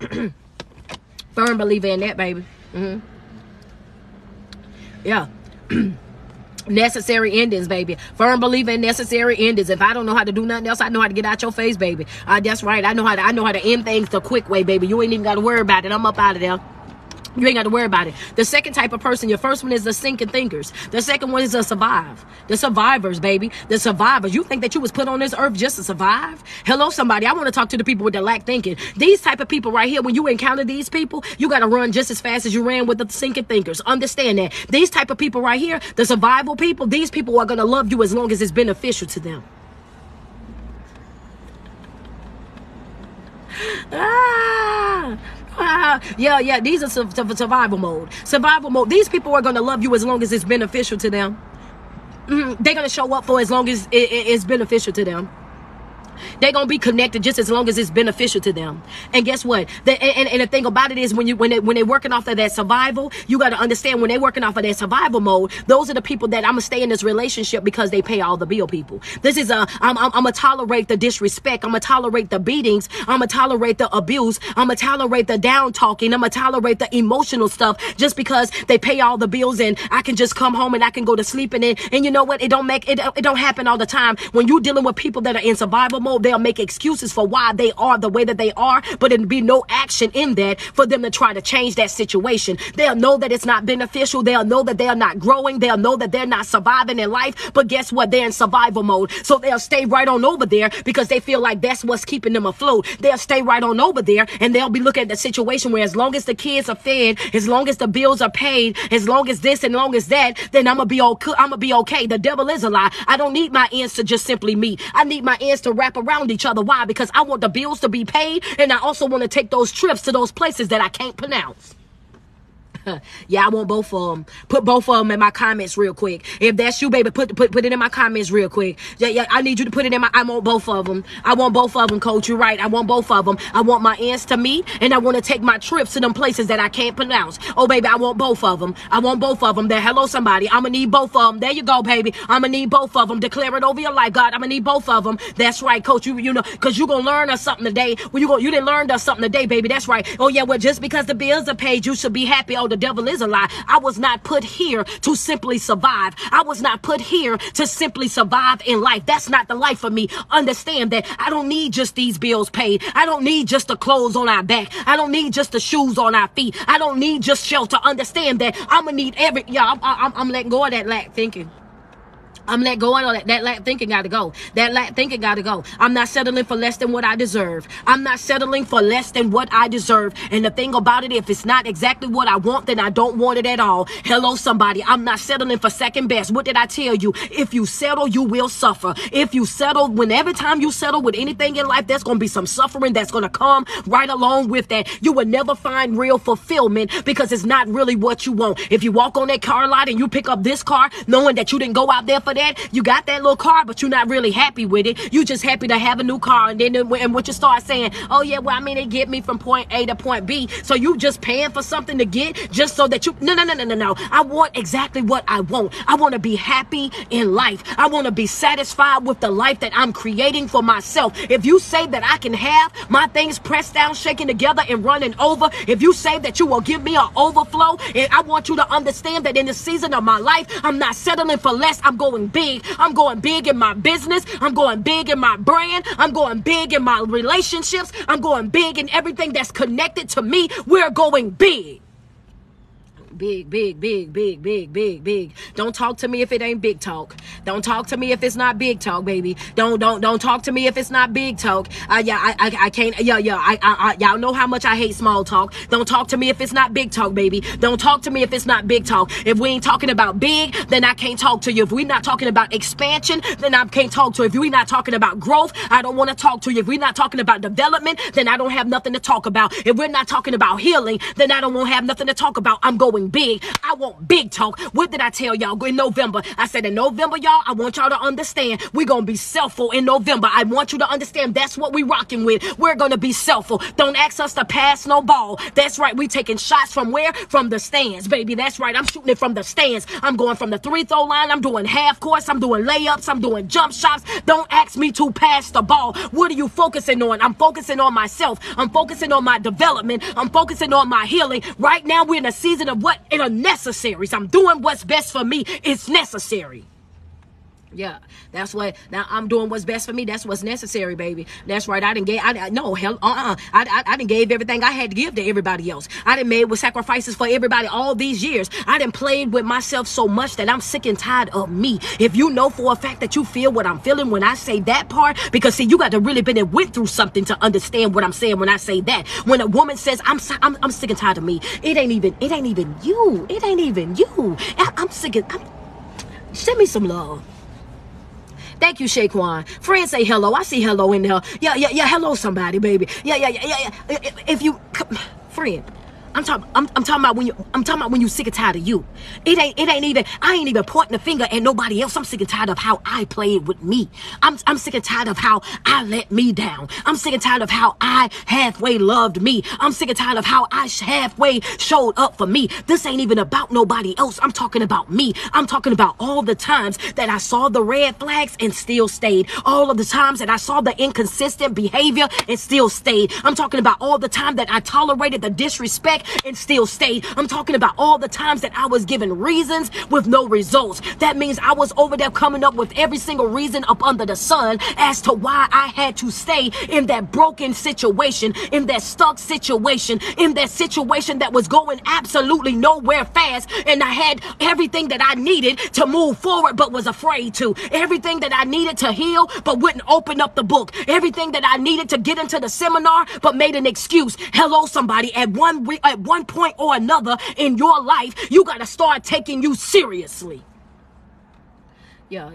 Firm believer in that, baby. Yeah. Necessary endings, baby. Firm believer in necessary endings. If I don't know how to do nothing else, I know how to get out your face, baby. That's right. I know how to end things the quick way, baby. You ain't even got to worry about it. I'm up out of there. You ain't got to worry about it. The second type of person, your first one is the sinking thinkers. The second one is the survivors, baby. The survivors. You think that you was put on this earth just to survive? Hello, somebody. I want to talk to the people with the lack thinking. These type of people right here, when you encounter these people, you got to run just as fast as you ran with the sinking thinkers. Understand that. These type of people right here, the survival people, these people are going to love you as long as it's beneficial to them. Yeah, these are survival mode. Survival mode. These people are going to love you as long as it's beneficial to them. They're going to show up for as long as it's beneficial to them. They're going to be connected just as long as it's beneficial to them. And guess what? And the thing about it is when they're working off of that survival, you got to understand when they're working off of that survival mode, those are the people that I'm going to stay in this relationship because they pay all the bill people. This is I'm going to tolerate the disrespect. I'm going to tolerate the beatings. I'm going to tolerate the abuse. I'm going to tolerate the down talking. I'm going to tolerate the emotional stuff just because they pay all the bills and I can just come home and I can go to sleep. And you know what? It don't happen all the time. When you're dealing with people that are in survival mode, they'll they'll make excuses for why they are the way that they are, but it'll be no action in that for them to try to change that situation. They'll know that it's not beneficial. They'll know that they're not growing. They'll know that they're not surviving in life. But guess what? They're in survival mode. So they'll stay right on over there because they feel like that's what's keeping them afloat. They'll stay right on over there and they'll be looking at the situation where as long as the kids are fed, as long as the bills are paid, as long as this and long as that, then I'm gonna be okay. I'm gonna be okay. The devil is a lie. I don't need my ends to just simply meet. I need my ends to wrap around each other. Why? Because I want the bills to be paid, and I also want to take those trips to those places that I can't pronounce. Yeah, I want both of them. Put both of them in my comments real quick. If that's you, baby, put it in my comments real quick. Yeah, I need you to put it in I want both of them. I want both of them, coach. You're right. I want both of them. I want my ends to meet, and I want to take my trips to them places that I can't pronounce. Oh, baby, I want both of them. I want both of them. There, hello, somebody. I'm going to need both of them. There you go, baby. I'm going to need both of them. Declare it over your life, God. I'm going to need both of them. That's right, coach. You know, because you're going to learn us something today. Well, you didn't learn us something today, baby. That's right. Oh, yeah, well, just because the bills are paid, you should be happy. Oh, the devil is a lie. I was not put here to simply survive. I was not put here to simply survive in life. That's not the life for me. Understand that I don't need just these bills paid. I don't need just the clothes on our back. I don't need just the shoes on our feet. I don't need just shelter. Understand that I'm going to need I'm letting go of that lack thinking. I'm let go of that lack thinking got to go. That lack thinking got to go. I'm not settling for less than what I deserve. I'm not settling for less than what I deserve. And the thing about it, if it's not exactly what I want, then I don't want it at all. Hello, somebody. I'm not settling for second best. What did I tell you? If you settle, you will suffer. If you settle, every time you settle with anything in life, there's going to be some suffering that's going to come right along with that. You will never find real fulfillment because it's not really what you want. If you walk on that car lot and you pick up this car, knowing that you didn't go out there for that, you got that little car, but you're not really happy with it. You just happy to have a new car. And then what you start saying, oh yeah, well, I mean, they get me from point A to point B. So you just paying for something to get just so that you, no. I want exactly what I want. I want to be happy in life. I want to be satisfied with the life that I'm creating for myself. If you say that I can have my things pressed down, shaking together and running over, if you say that you will give me an overflow, and I want you to understand that in the season of my life, I'm not settling for less. I'm going big. I'm going big in my business. I'm going big in my brand. I'm going big in my relationships. I'm going big in everything that's connected to me. We're going big. Big. Don't talk to me if it ain't big talk. Don't talk to me if it's not big talk, baby. Don't talk to me if it's not big talk. I can't. Y'all know how much I hate small talk. Don't talk to me if it's not big talk, baby. Don't talk to me if it's not big talk. If we ain't talking about big, then I can't talk to you. If we're not talking about expansion, then I can't talk to you. If we're not talking about growth, I don't want to talk to you. If we're not talking about development, then I don't have nothing to talk about. If we're not talking about healing, then I don't want to have nothing to talk about. I'm going big. I want big talk. What did I tell y'all in November? I said in November, y'all, I want y'all to understand we're going to be selfful in November. I want you to understand that's what we rocking with. We're going to be selfful. Don't ask us to pass no ball. That's right. We taking shots from where? From the stands, baby. That's right. I'm shooting it from the stands. I'm going from the 3-throw line. I'm doing half course. I'm doing layups. I'm doing jump shots. Don't ask me to pass the ball. What are you focusing on? I'm focusing on myself. I'm focusing on my development. I'm focusing on my healing. Right now, we're in a season of what? In a necessary. So I'm doing what's best for me. It's necessary. Yeah, that's what. Now I'm doing what's best for me. That's what's necessary, baby. That's right. I didn't gave everything I had to give to everybody else. I done made with sacrifices for everybody all these years. I done played with myself so much that I'm sick and tired of me. If you know for a fact that you feel what I'm feeling when I say that part, because see, you got to really been and went through something to understand what I'm saying when I say that. When a woman says I'm sick and tired of me, it ain't even you. It ain't even you. I'm sick and send me some love. Thank you, Shaquan. Friend, say hello. I see hello in there. Yeah. Hello, somebody, baby. Yeah. If you, friend, I'm talking about when you sick and tired of you. I ain't even pointing the finger at nobody else. I'm sick and tired of how I played with me. I'm sick and tired of how I let me down. I'm sick and tired of how I halfway loved me. I'm sick and tired of how I halfway showed up for me. This ain't even about nobody else. I'm talking about me. I'm talking about all the times that I saw the red flags and still stayed. All of the times that I saw the inconsistent behavior and still stayed. I'm talking about all the time that I tolerated the disrespect back and still stayed. I'm talking about all the times that I was given reasons with no results. That means I was over there coming up with every single reason up under the sun as to why I had to stay in that broken situation, in that stuck situation, in that situation that was going absolutely nowhere fast. And I had everything that I needed to move forward, but was afraid to. Everything that I needed to heal, but wouldn't open up the book. Everything that I needed to get into the seminar, but made an excuse. Hello, somebody. At one point or another in your life, you got to start taking you seriously. I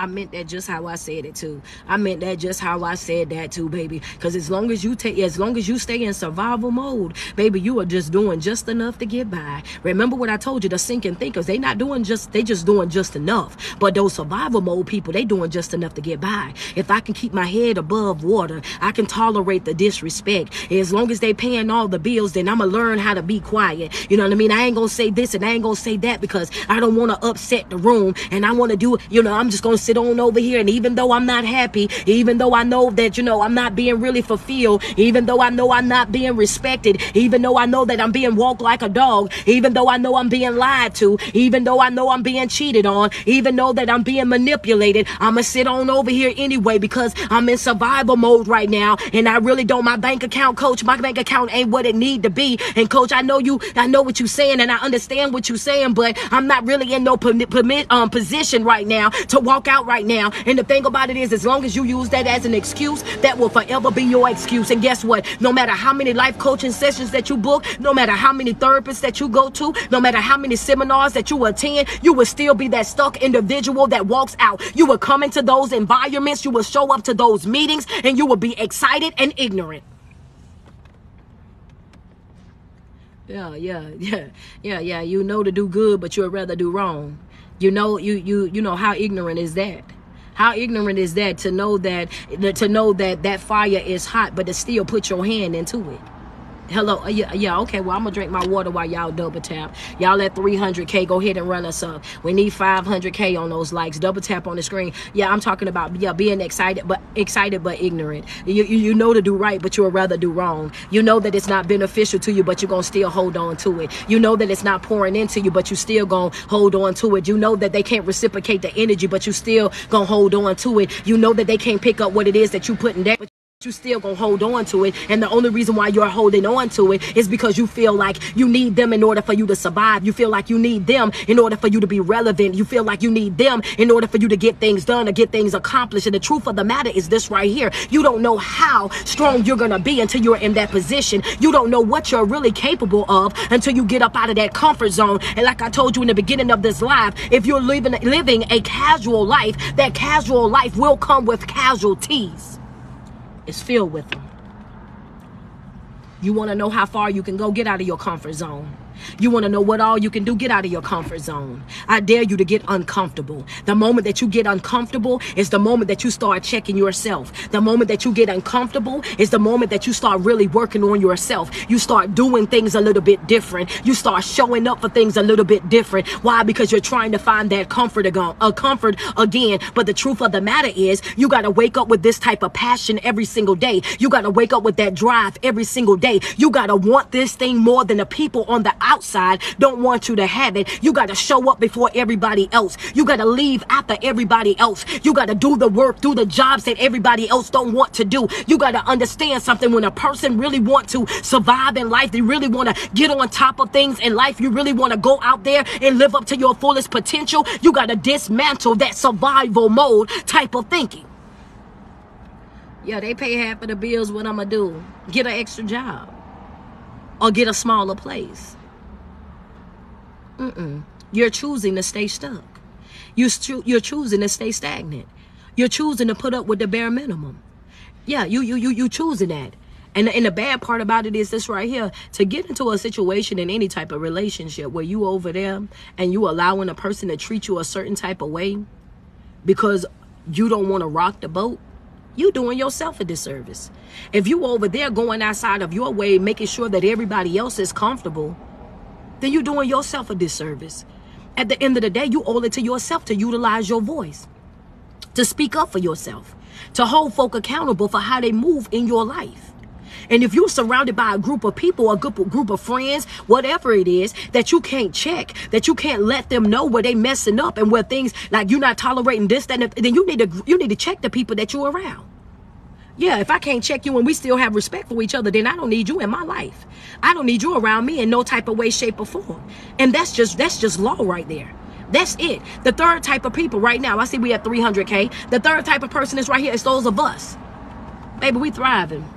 meant that just how I said it too. I meant that just how I said that too, baby. Because as long as you stay in survival mode, baby, you are just doing just enough to get by. Remember what I told you, the sinking thinkers, they just doing just enough. But those survival mode people, they doing just enough to get by. If I can keep my head above water, I can tolerate the disrespect. As long as they paying all the bills, then I'ma learn how to be quiet. You know what I mean? I ain't gonna say this and I ain't gonna say that because I don't want to upset the room, and I want to do, I'm just going to sit on over here. And even though I'm not happy, even though I know that, I'm not being really fulfilled, even though I know I'm not being respected, even though I know that I'm being walked like a dog, even though I know I'm being lied to, even though I know I'm being cheated on, even though that I'm being manipulated, I'm going to sit on over here anyway because I'm in survival mode right now. And I really don't, my bank account, coach, my bank account ain't what it need to be. And coach, I know what you're saying and I understand what you're saying, but I'm not really in no position right now to walk out right now. And the thing about it is, as long as you use that as an excuse, that will forever be your excuse. And guess what? No matter how many life coaching sessions that you book, no matter how many therapists that you go to, no matter how many seminars that you attend, you will still be that stuck individual that walks out. You will come into those environments, you will show up to those meetings, and you will be excited and ignorant. Yeah. You know to do good, but you'd rather do wrong. You know how ignorant is that? How ignorant is that to know that fire is hot, but to still put your hand into it? Hello, okay, well, I'm gonna drink my water while y'all double tap. Y'all at 300K, go ahead and run us up. We need 500K on those likes. Double tap on the screen. Yeah, I'm talking about being excited but ignorant. You know to do right, but you would rather do wrong. You know that it's not beneficial to you, but you're gonna still hold on to it. You know that it's not pouring into you, but you still gonna hold on to it. You know that they can't reciprocate the energy, but you still gonna hold on to it. You know that they can't pick up what it is that you put in there, you still gonna hold on to it. And the only reason why you're holding on to it is because you feel like you need them in order for you to survive. You feel like you need them in order for you to be relevant. You feel like you need them in order for you to get things done or get things accomplished. And the truth of the matter is this right here. You don't know how strong you're gonna be until you're in that position. You don't know what you're really capable of until you get up out of that comfort zone. And like I told you in the beginning of this live, if you're living a casual life, that casual life will come with casualties. It's filled with them. You want to know how far you can go? Get out of your comfort zone. You want to know what all you can do? Get out of your comfort zone. I dare you to get uncomfortable. The moment that you get uncomfortable is the moment that you start checking yourself. The moment that you get uncomfortable is the moment that you start really working on yourself. You start doing things a little bit different. You start showing up for things a little bit different. Why? Because you're trying to find that comfort again. But the truth of the matter is, you got to wake up with this type of passion every single day. You got to wake up with that drive every single day. You got to want this thing more than the people on the outside don't want you to have it. You got to show up before everybody else. You got to leave after everybody else. You got to do the work, do the jobs that everybody else don't want to do. You got to understand something. When a person really want to survive in life, they really want to get on top of things in life, you really want to go out there and live up to your fullest potential, you got to dismantle that survival mode type of thinking. Yeah, they pay half of the bills. What I'm going to do? Get an extra job or get a smaller place. You're choosing to stay stuck. You're choosing to stay stagnant. You're choosing to put up with the bare minimum. Yeah, you choosing that. And the bad part about it is this right here. To get into a situation in any type of relationship where you over there and you allowing a person to treat you a certain type of way because you don't want to rock the boat, you doing yourself a disservice. If you over there going outside of your way, making sure that everybody else is comfortable, then you're doing yourself a disservice. At the end of the day, you owe it to yourself to utilize your voice, to speak up for yourself, to hold folk accountable for how they move in your life. And if you're surrounded by a group of people, a group of friends, whatever it is, that you can't check, that you can't let them know where they messing up and where things like you're not tolerating this, that, and then you need to check the people that you're around. Yeah, if I can't check you and we still have respect for each other, then I don't need you in my life. I don't need you around me in no type of way, shape, or form. And that's just law right there. That's it. The third type of people right now, I see we have 300K. The third type of person is right here. It's those of us. Baby, we thriving.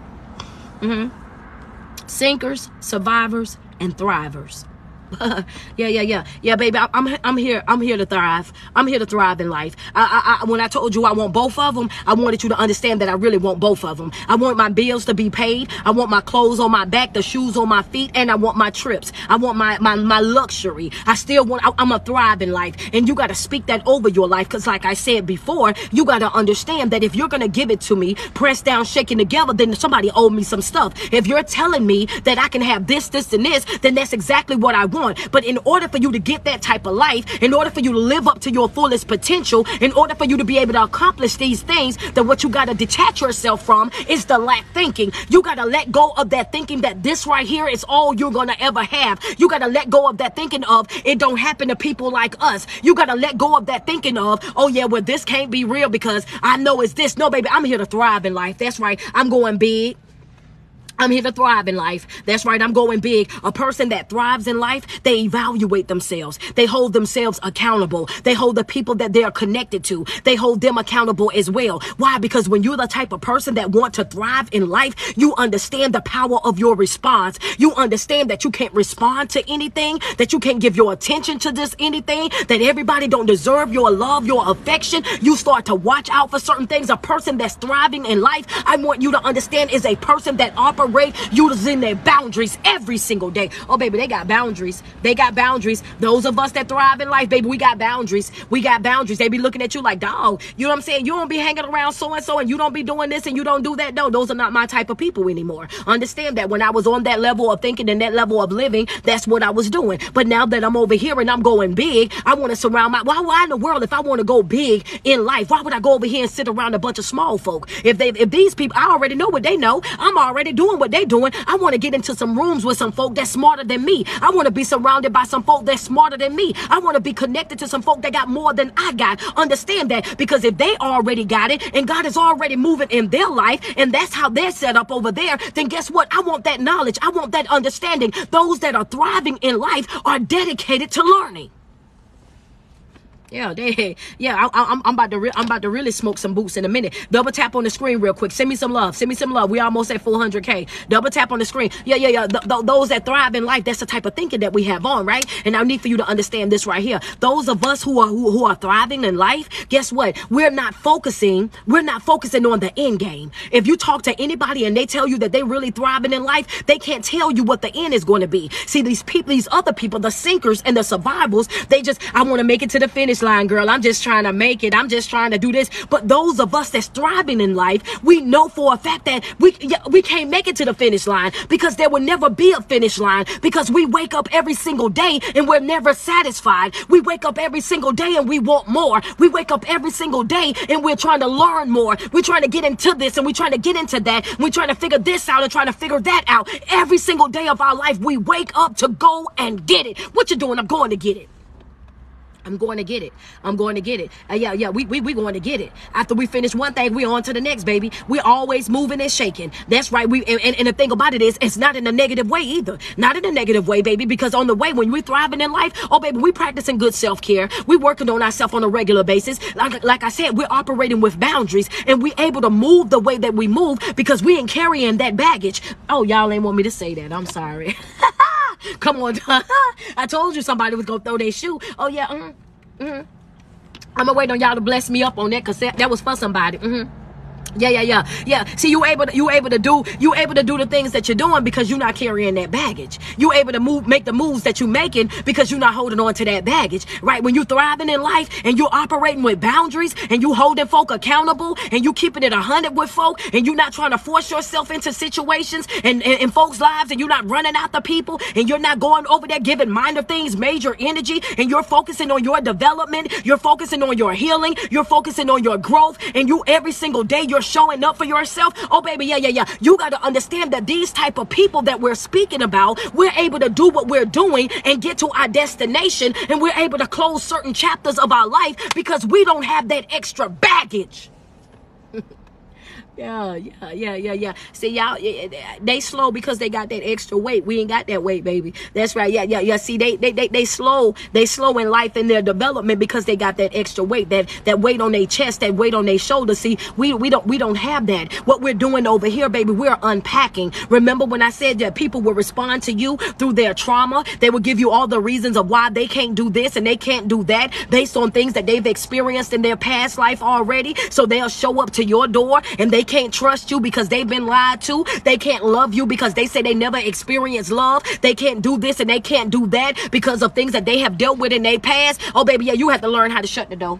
Sinkers, survivors, and thrivers. Yeah, baby. I'm here to thrive. I'm here to thrive in life. When I told you I want both of them, I wanted you to understand that I really want both of them. I want my bills to be paid. I want my clothes on my back, the shoes on my feet, and I want my trips. I want my luxury. I'm a thrive in life, and you got to speak that over your life. Because like I said before, you got to understand that if you're gonna give it to me, pressed down, shaking together, then somebody owe me some stuff. If you're telling me that I can have this, and this, then that's exactly what I want. But in order for you to get that type of life, in order for you to live up to your fullest potential, in order for you to be able to accomplish these things, then what you got to detach yourself from is the lack thinking. You got to let go of that thinking that this right here is all you're going to ever have. You got to let go of that thinking of it don't happen to people like us. You got to let go of that thinking of, oh yeah, well this can't be real because I know it's this. No, baby, I'm here to thrive in life. That's right. I'm going big. I'm here to thrive in life. That's right. I'm going big. A person that thrives in life, they evaluate themselves. They hold themselves accountable. They hold the people that they are connected to. They hold them accountable as well. Why? Because when you're the type of person that want to thrive in life, you understand the power of your response. You understand that you can't respond to anything, that you can't give your attention to this anything, that everybody don't deserve your love, your affection. You start to watch out for certain things. A person that's thriving in life, I want you to understand, is a person that operates using their boundaries every single day. Oh, baby, they got boundaries. They got boundaries. Those of us that thrive in life, baby, we got boundaries. We got boundaries. They be looking at you like, dog, you know what I'm saying? You don't be hanging around so-and-so and you don't be doing this and you don't do that. No, those are not my type of people anymore. Understand that when I was on that level of thinking and that level of living, that's what I was doing. But now that I'm over here and I'm going big, I want to surround why in the world, if I want to go big in life, why would I go over here and sit around a bunch of small folk? If these people, I already know what they know. I'm already doing what they're doing. I want to get into some rooms with some folk that's smarter than me. I want to be surrounded by some folk that's smarter than me. I want to be connected to some folk that got more than I got. Understand that, because if they already got it and God is already moving in their life and that's how they're set up over there, then guess what? I want that knowledge. I want that understanding. Those that are thriving in life are dedicated to learning. I'm about to really smoke some boots in a minute. Double tap on the screen real quick. Send me some love. Send me some love. We almost at 400K. Double tap on the screen. Those that thrive in life, that's the type of thinking that we have on, right? And I need for you to understand this right here. Those of us who are thriving in life, guess what? We're not focusing on the end game. If you talk to anybody and they tell you that they really thriving in life, they can't tell you what the end is going to be. See, these other people, the sinkers and the survivors, I want to make it to the finish line, girl. I'm just trying to make it. I'm just trying to do this. But those of us that's thriving in life, we know for a fact that we can't make it to the finish line, because there will never be a finish line, because we wake up every single day and we're never satisfied. We wake up every single day and we want more. We wake up every single day and we're trying to learn more. We're trying to get into this and we're trying to get into that. We're trying to figure this out and trying to figure that out. Every single day of our life, we wake up to go and get it. What you doing? I'm going to get it. I'm going to get it. I'm going to get it. We going to get it. After we finish one thing, we on to the next, baby. We're always moving and shaking. That's right. And the thing about it is, it's not in a negative way either. Not in a negative way, baby, because on the way, when we're thriving in life, oh, baby, we practicing good self-care. We working on ourselves on a regular basis. Like I said, we're operating with boundaries, and we able to move the way that we move because we ain't carrying that baggage. Oh, y'all ain't want me to say that. I'm sorry. Come on. I told you somebody was going to throw their shoe. Oh, yeah. I'm going to wait on y'all to bless me up on that, because that was for somebody. Yeah. See, you able to do the things that you're doing because you're not carrying that baggage. You able to make the moves that you're making because you're not holding on to that baggage, right? When you're thriving in life and you're operating with boundaries and you holding folk accountable and you keeping it 100 with folk and you're not trying to force yourself into situations and in folks' lives, and you're not running after people and you're not going over there giving minor things major energy, and you're focusing on your development, you're focusing on your healing, you're focusing on your growth, and you every single day you're showing up for yourself. Oh, baby, yeah. You got to understand that these type of people that we're speaking about, we're able to do what we're doing and get to our destination, and we're able to close certain chapters of our life because we don't have that extra baggage. Yeah. See, y'all, they slow because they got that extra weight. We ain't got that weight, baby. That's right. Yeah. See, they slow in life in their development because they got that extra weight, that weight on their chest, that weight on their shoulders. See, we don't have that. What we're doing over here, baby, we're unpacking. Remember when I said that people will respond to you through their trauma? They will give you all the reasons of why they can't do this and they can't do that based on things that they've experienced in their past life already. So they'll show up to your door and they can't trust you because they've been lied to. They can't love you because they say they never experienced love. They can't do this and they can't do that because of things that they have dealt with in their past. Oh, baby, yeah, you have to learn how to shut the door.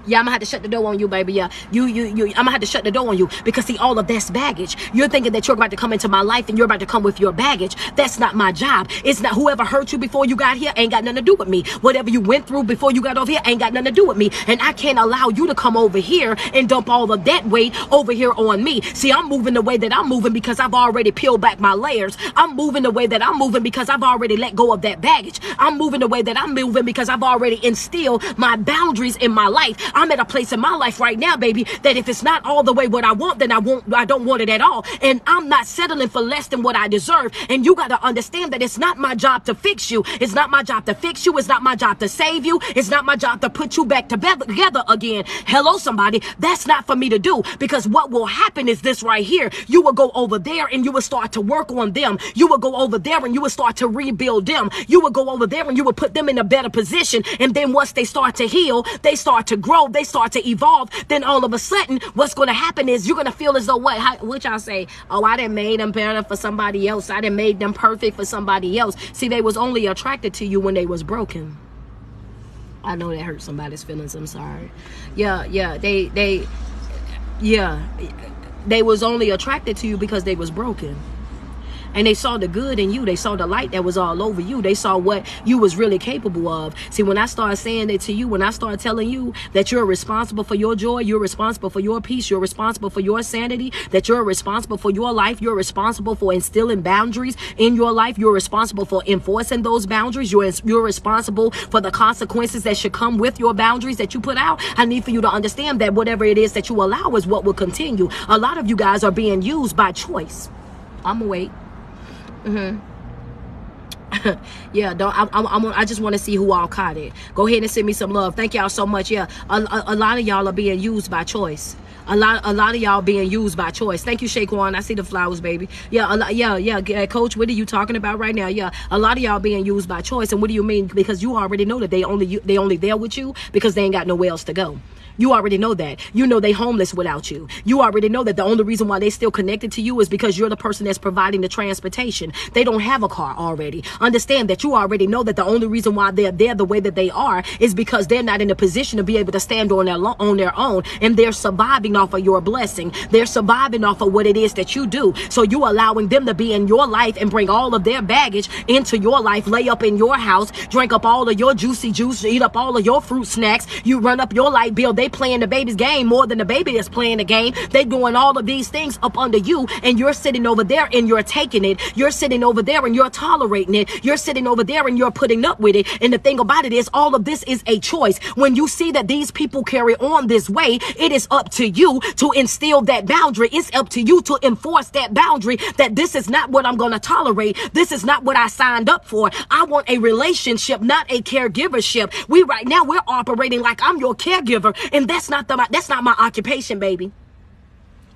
Yeah, I'm gonna have to shut the door on you, baby. Yeah, I'm gonna have to shut the door on you because see, all of that's baggage. You're thinking that you're about to come into my life and you're about to come with your baggage. That's not my job. It's not. Whoever hurt you before you got here ain't got nothing to do with me. Whatever you went through before you got over here ain't got nothing to do with me. And I can't allow you to come over here and dump all of that weight over here on me. See, I'm moving the way that I'm moving because I've already peeled back my layers. I'm moving the way that I'm moving because I've already let go of that baggage. I'm moving the way that I'm moving because I've already instilled my boundaries in my life. I'm at a place in my life right now, baby, that if it's not all the way what I want, then I don't want it at all. And I'm not settling for less than what I deserve. And you got to understand that it's not my job to fix you. It's not my job to fix you. It's not my job to save you. It's not my job to put you back together again. Hello, somebody. That's not for me to do, because what will happen is this right here. You will go over there and you will start to work on them. You will go over there and you will start to rebuild them. You will go over there and you will put them in a better position. And then once they start to heal, they start to grow, they start to evolve, then all of a sudden what's going to happen is you're going to feel as though what y'all say, oh, I done made them better for somebody else. I done made them perfect for somebody else. See, they was only attracted to you when they was broken. I know that hurt somebody's feelings. I'm sorry. They was only attracted to you because they was broken. And they saw the good in you. They saw the light that was all over you. They saw what you was really capable of. See, when I start saying it to you, when I start telling you that you're responsible for your joy, you're responsible for your peace, you're responsible for your sanity, that you're responsible for your life, you're responsible for instilling boundaries in your life, you're responsible for enforcing those boundaries, you're responsible for the consequences that should come with your boundaries that you put out. I need for you to understand that whatever it is that you allow is what will continue. A lot of you guys are being used by choice. I'm gonna wait. I just want to see who all caught it. Go ahead and send me some love. Thank y'all so much. Yeah, a lot of y'all are being used by choice. A lot of y'all being used by choice. Thank you, Shaquan. I see the flowers, baby. Yeah, Coach, what are you talking about right now? Yeah, a lot of y'all being used by choice. And what do you mean? Because you already know that they only there with you because they ain't got nowhere else to go. You already know that. You know they homeless without you. You already know that the only reason why they still connected to you is because you're the person that's providing the transportation. They don't have a car already. Understand that you already know that the only reason why they're there the way that they are is because they're not in a position to be able to stand on their own, and they're surviving off of your blessing. They're surviving off of what it is that you do. So you allowing them to be in your life and bring all of their baggage into your life, lay up in your house, drink up all of your juicy juice, eat up all of your fruit snacks. You run up your light bill. They playing the baby's game more than the baby is playing the game. They doing all of these things up under you, and you're sitting over there and you're taking it. You're sitting over there and you're tolerating it. You're sitting over there and you're putting up with it. And the thing about it is, all of this is a choice. When you see that these people carry on this way, it is up to you to instill that boundary. It's up to you to enforce that boundary, that this is not what I'm going to tolerate. This is not what I signed up for. I want a relationship, not a caregivership. We're operating like I'm your caregiver, and that's not my occupation, baby.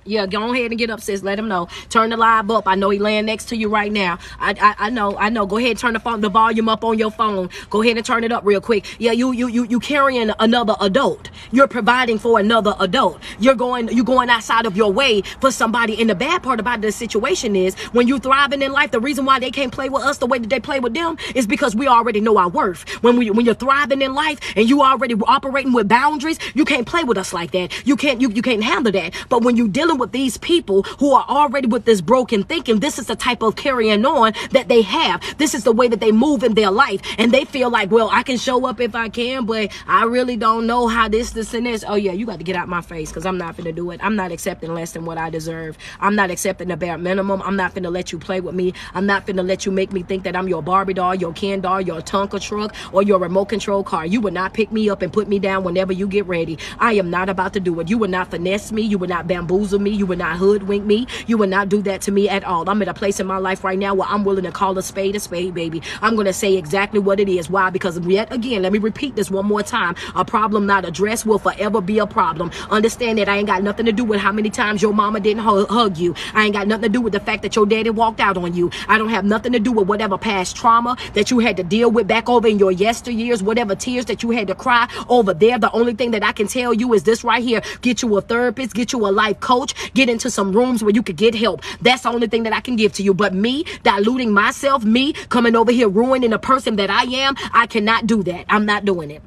Yeah, go ahead and get up, sis. Let him know. Turn the live up. I know he laying next to you right now. I know. Go ahead and turn the volume up on your phone. Go ahead and turn it up real quick. Yeah, you carrying another adult. You're providing for another adult. You're going outside of your way for somebody. And the bad part about the situation is, when you thriving in life, the reason why they can't play with us the way that they play with them is because we already know our worth. When you're thriving in life and you already operating with boundaries, you can't play with us like that. You can't handle that. But when you dealing dealing with these people who are already with this broken thinking. This is the type of carrying on that they have. This is the way that they move in their life. And they feel like, well, I can show up if I can, but I really don't know how this, and this. Oh yeah, you got to get out my face, because I'm not going to do it. I'm not accepting less than what I deserve. I'm not accepting the bare minimum. I'm not going to let you play with me. I'm not going to let you make me think that I'm your Barbie doll, your Ken doll, your Tonka truck, or your remote control car. You will not pick me up and put me down whenever you get ready. I am not about to do it. You will not finesse me. You will not bamboozle me. You will not hoodwink me. You will not do that to me at all. I'm at a place in my life right now where I'm willing to call a spade, baby. I'm going to say exactly what it is. Why? Because yet again, let me repeat this one more time. A problem not addressed will forever be a problem. Understand that I ain't got nothing to do with how many times your mama didn't hug you. I ain't got nothing to do with the fact that your daddy walked out on you. I don't have nothing to do with whatever past trauma that you had to deal with back over in your yesteryears, whatever tears that you had to cry over there. The only thing that I can tell you is this right here. Get you a therapist, get you a life coach, get into some rooms where you could get help. That's the only thing that I can give to you. But me diluting myself, me coming over here ruining the person that I am, I cannot do that. I'm not doing it.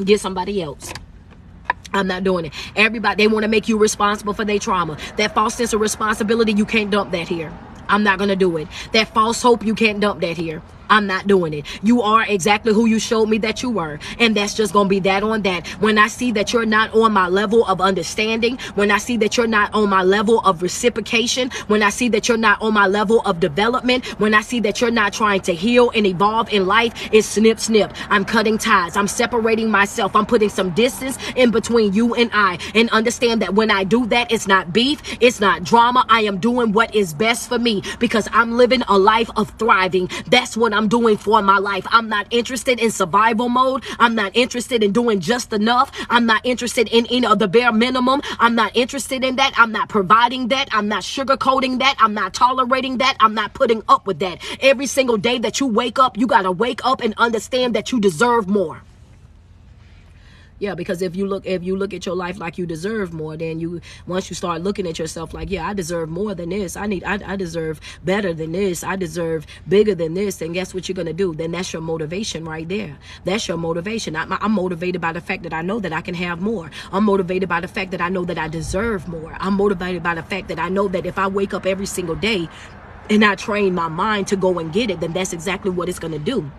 Get somebody else. I'm not doing it. Everybody, they want to make you responsible for their trauma. That false sense of responsibility, you can't dump that here. I'm not going to do it. That false hope, you can't dump that here. I'm not doing it. You are exactly who you showed me that you were. And that's just going to be that on that. When I see that you're not on my level of understanding, when I see that you're not on my level of reciprocation, when I see that you're not on my level of development, when I see that you're not trying to heal and evolve in life, it's snip, snip. I'm cutting ties. I'm separating myself. I'm putting some distance in between you and I. And understand that when I do that, it's not beef. It's not drama. I am doing what is best for me because I'm living a life of thriving. That's what I'm doing for my life. I'm not interested in survival mode. I'm not interested in doing just enough. I'm not interested in any of the bare minimum. I'm not interested in that. I'm not providing that. I'm not sugarcoating that. I'm not tolerating that. I'm not putting up with that. Every single day that you wake up, you got to wake up and understand that you deserve more. Yeah, because if you look at your life like you deserve more, then once you start looking at yourself like, yeah, I deserve more than this. I deserve better than this. I deserve bigger than this. Then guess what you're going to do? Then that's your motivation right there. That's your motivation. I'm motivated by the fact that I know that I can have more. I'm motivated by the fact that I know that I deserve more. I'm motivated by the fact that I know that if I wake up every single day and I train my mind to go and get it, then that's exactly what it's going to do.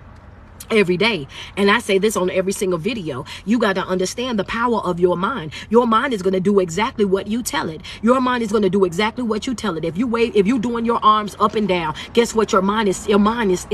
Every day. And I say this on every single video. You got to understand the power of your mind. Your mind is going to do exactly what you tell it. Your mind is going to do exactly what you tell it. If you doing your arms up and down, guess what? Your mind is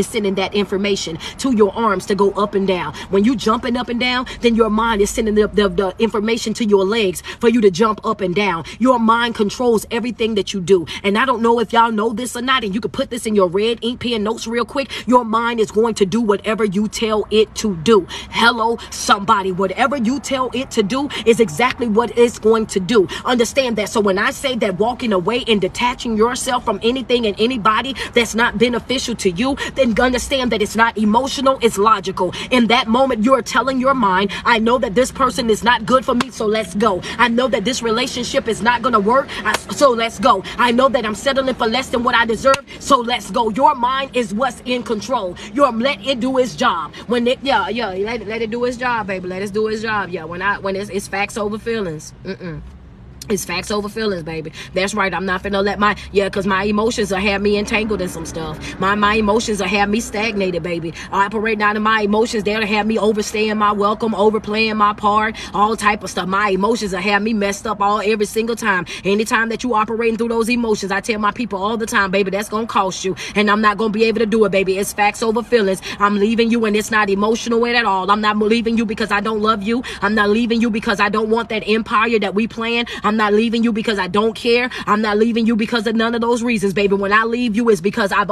sending that information to your arms to go up and down. When you jumping up and down, then your mind is sending the information to your legs for you to jump up and down. Your mind controls everything that you do. And I don't know if y'all know this or not, and you could put this in your red ink pen notes real quick. Your mind is going to do whatever you tell it to do. Hello, somebody. Whatever you tell it to do is exactly what it's going to do. Understand that. So when I say that walking away and detaching yourself from anything and anybody that's not beneficial to you, then understand that it's not emotional, it's logical. In that moment, you're telling your mind, I know that this person is not good for me, so let's go. I know that this relationship is not going to work, so let's go. I know that I'm settling for less than what I deserve, so let's go. Your mind is what's in control. Let it do its job. When it, let it do its job, baby. Let it do its job. Yeah, when it's facts over feelings. It's facts over feelings, baby. That's right. I'm not finna let because my emotions will have me entangled in some stuff. My emotions will have me stagnated, baby. Operating out of my emotions, they'll have me overstaying my welcome, overplaying my part, all type of stuff. My emotions will have me messed up every single time. Anytime that you operating through those emotions, I tell my people all the time, baby, that's gonna cost you. And I'm not gonna be able to do it, baby. It's facts over feelings. I'm leaving you and it's not emotional at all. I'm not leaving you because I don't love you. I'm not leaving you because I don't want that empire that we plan. I'm not leaving you because I don't care. I'm not leaving you because of none of those reasons, baby. When I leave you, it's because I've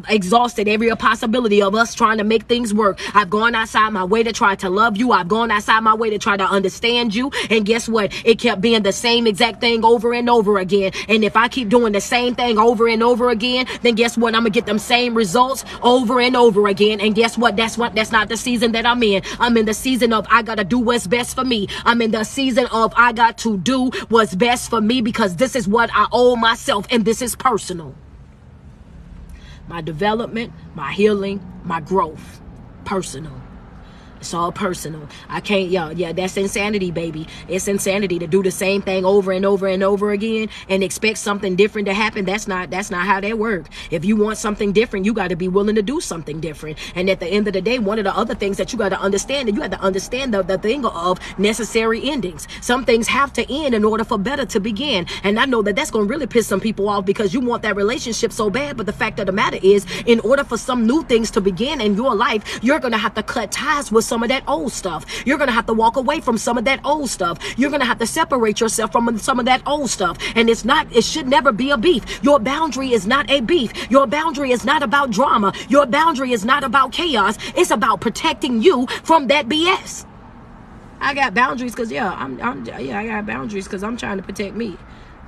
exhausted every possibility of us trying to make things work. I've gone outside my way to try to love you. I've gone outside my way to try to understand you. And guess what? It kept being the same exact thing over and over again. And if I keep doing the same thing over and over again, then guess what? I'm going to get them same results over and over again. And guess what? That's not the season that I'm in. I'm in the season of I got to do what's best for me. I'm in the season of I got to do what's best for me because this is what I owe myself and this is personal. My development, my healing, my growth, personal. It's all personal. I can't, yeah, that's insanity, baby. It's insanity to do the same thing over and over and over again and expect something different to happen. That's not how that works. If you want something different, you got to be willing to do something different. And at the end of the day, one of the other things that you got to understand, and you have to understand the thing of necessary endings. Some things have to end in order for better to begin. And I know that that's going to really piss some people off because you want that relationship so bad. But the fact of the matter is, in order for some new things to begin in your life, you're going to have to cut ties with some of that old stuff. You're going to have to walk away from some of that old stuff. You're going to have to separate yourself from some of that old stuff. And it should never be a beef. Your boundary is not a beef. Your boundary is not about drama. Your boundary is not about chaos. It's about protecting you from that BS. I got boundaries because I got boundaries because I'm trying to protect me.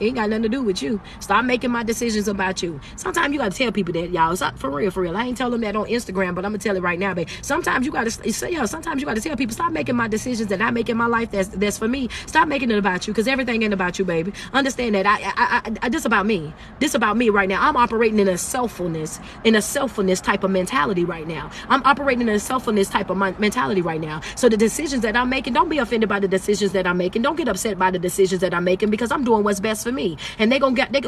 It ain't got nothing to do with you. Stop making my decisions about you. Sometimes you got to tell people that, y'all. It's for real. I ain't tell them that on Instagram, but I'm going to tell it right now, babe. Sometimes you got to say, sometimes you got to tell people, stop making my decisions that I make in my life that's for me. Stop making it about you because everything ain't about you, baby. Understand that I this about me. This about me right now. I'm operating in a selffulness type of mentality right now. I'm operating in a selffulness type of mentality right now. So the decisions that I'm making, don't be offended by the decisions that I'm making. Don't get upset by the decisions that I'm making because I'm doing what's best for me. And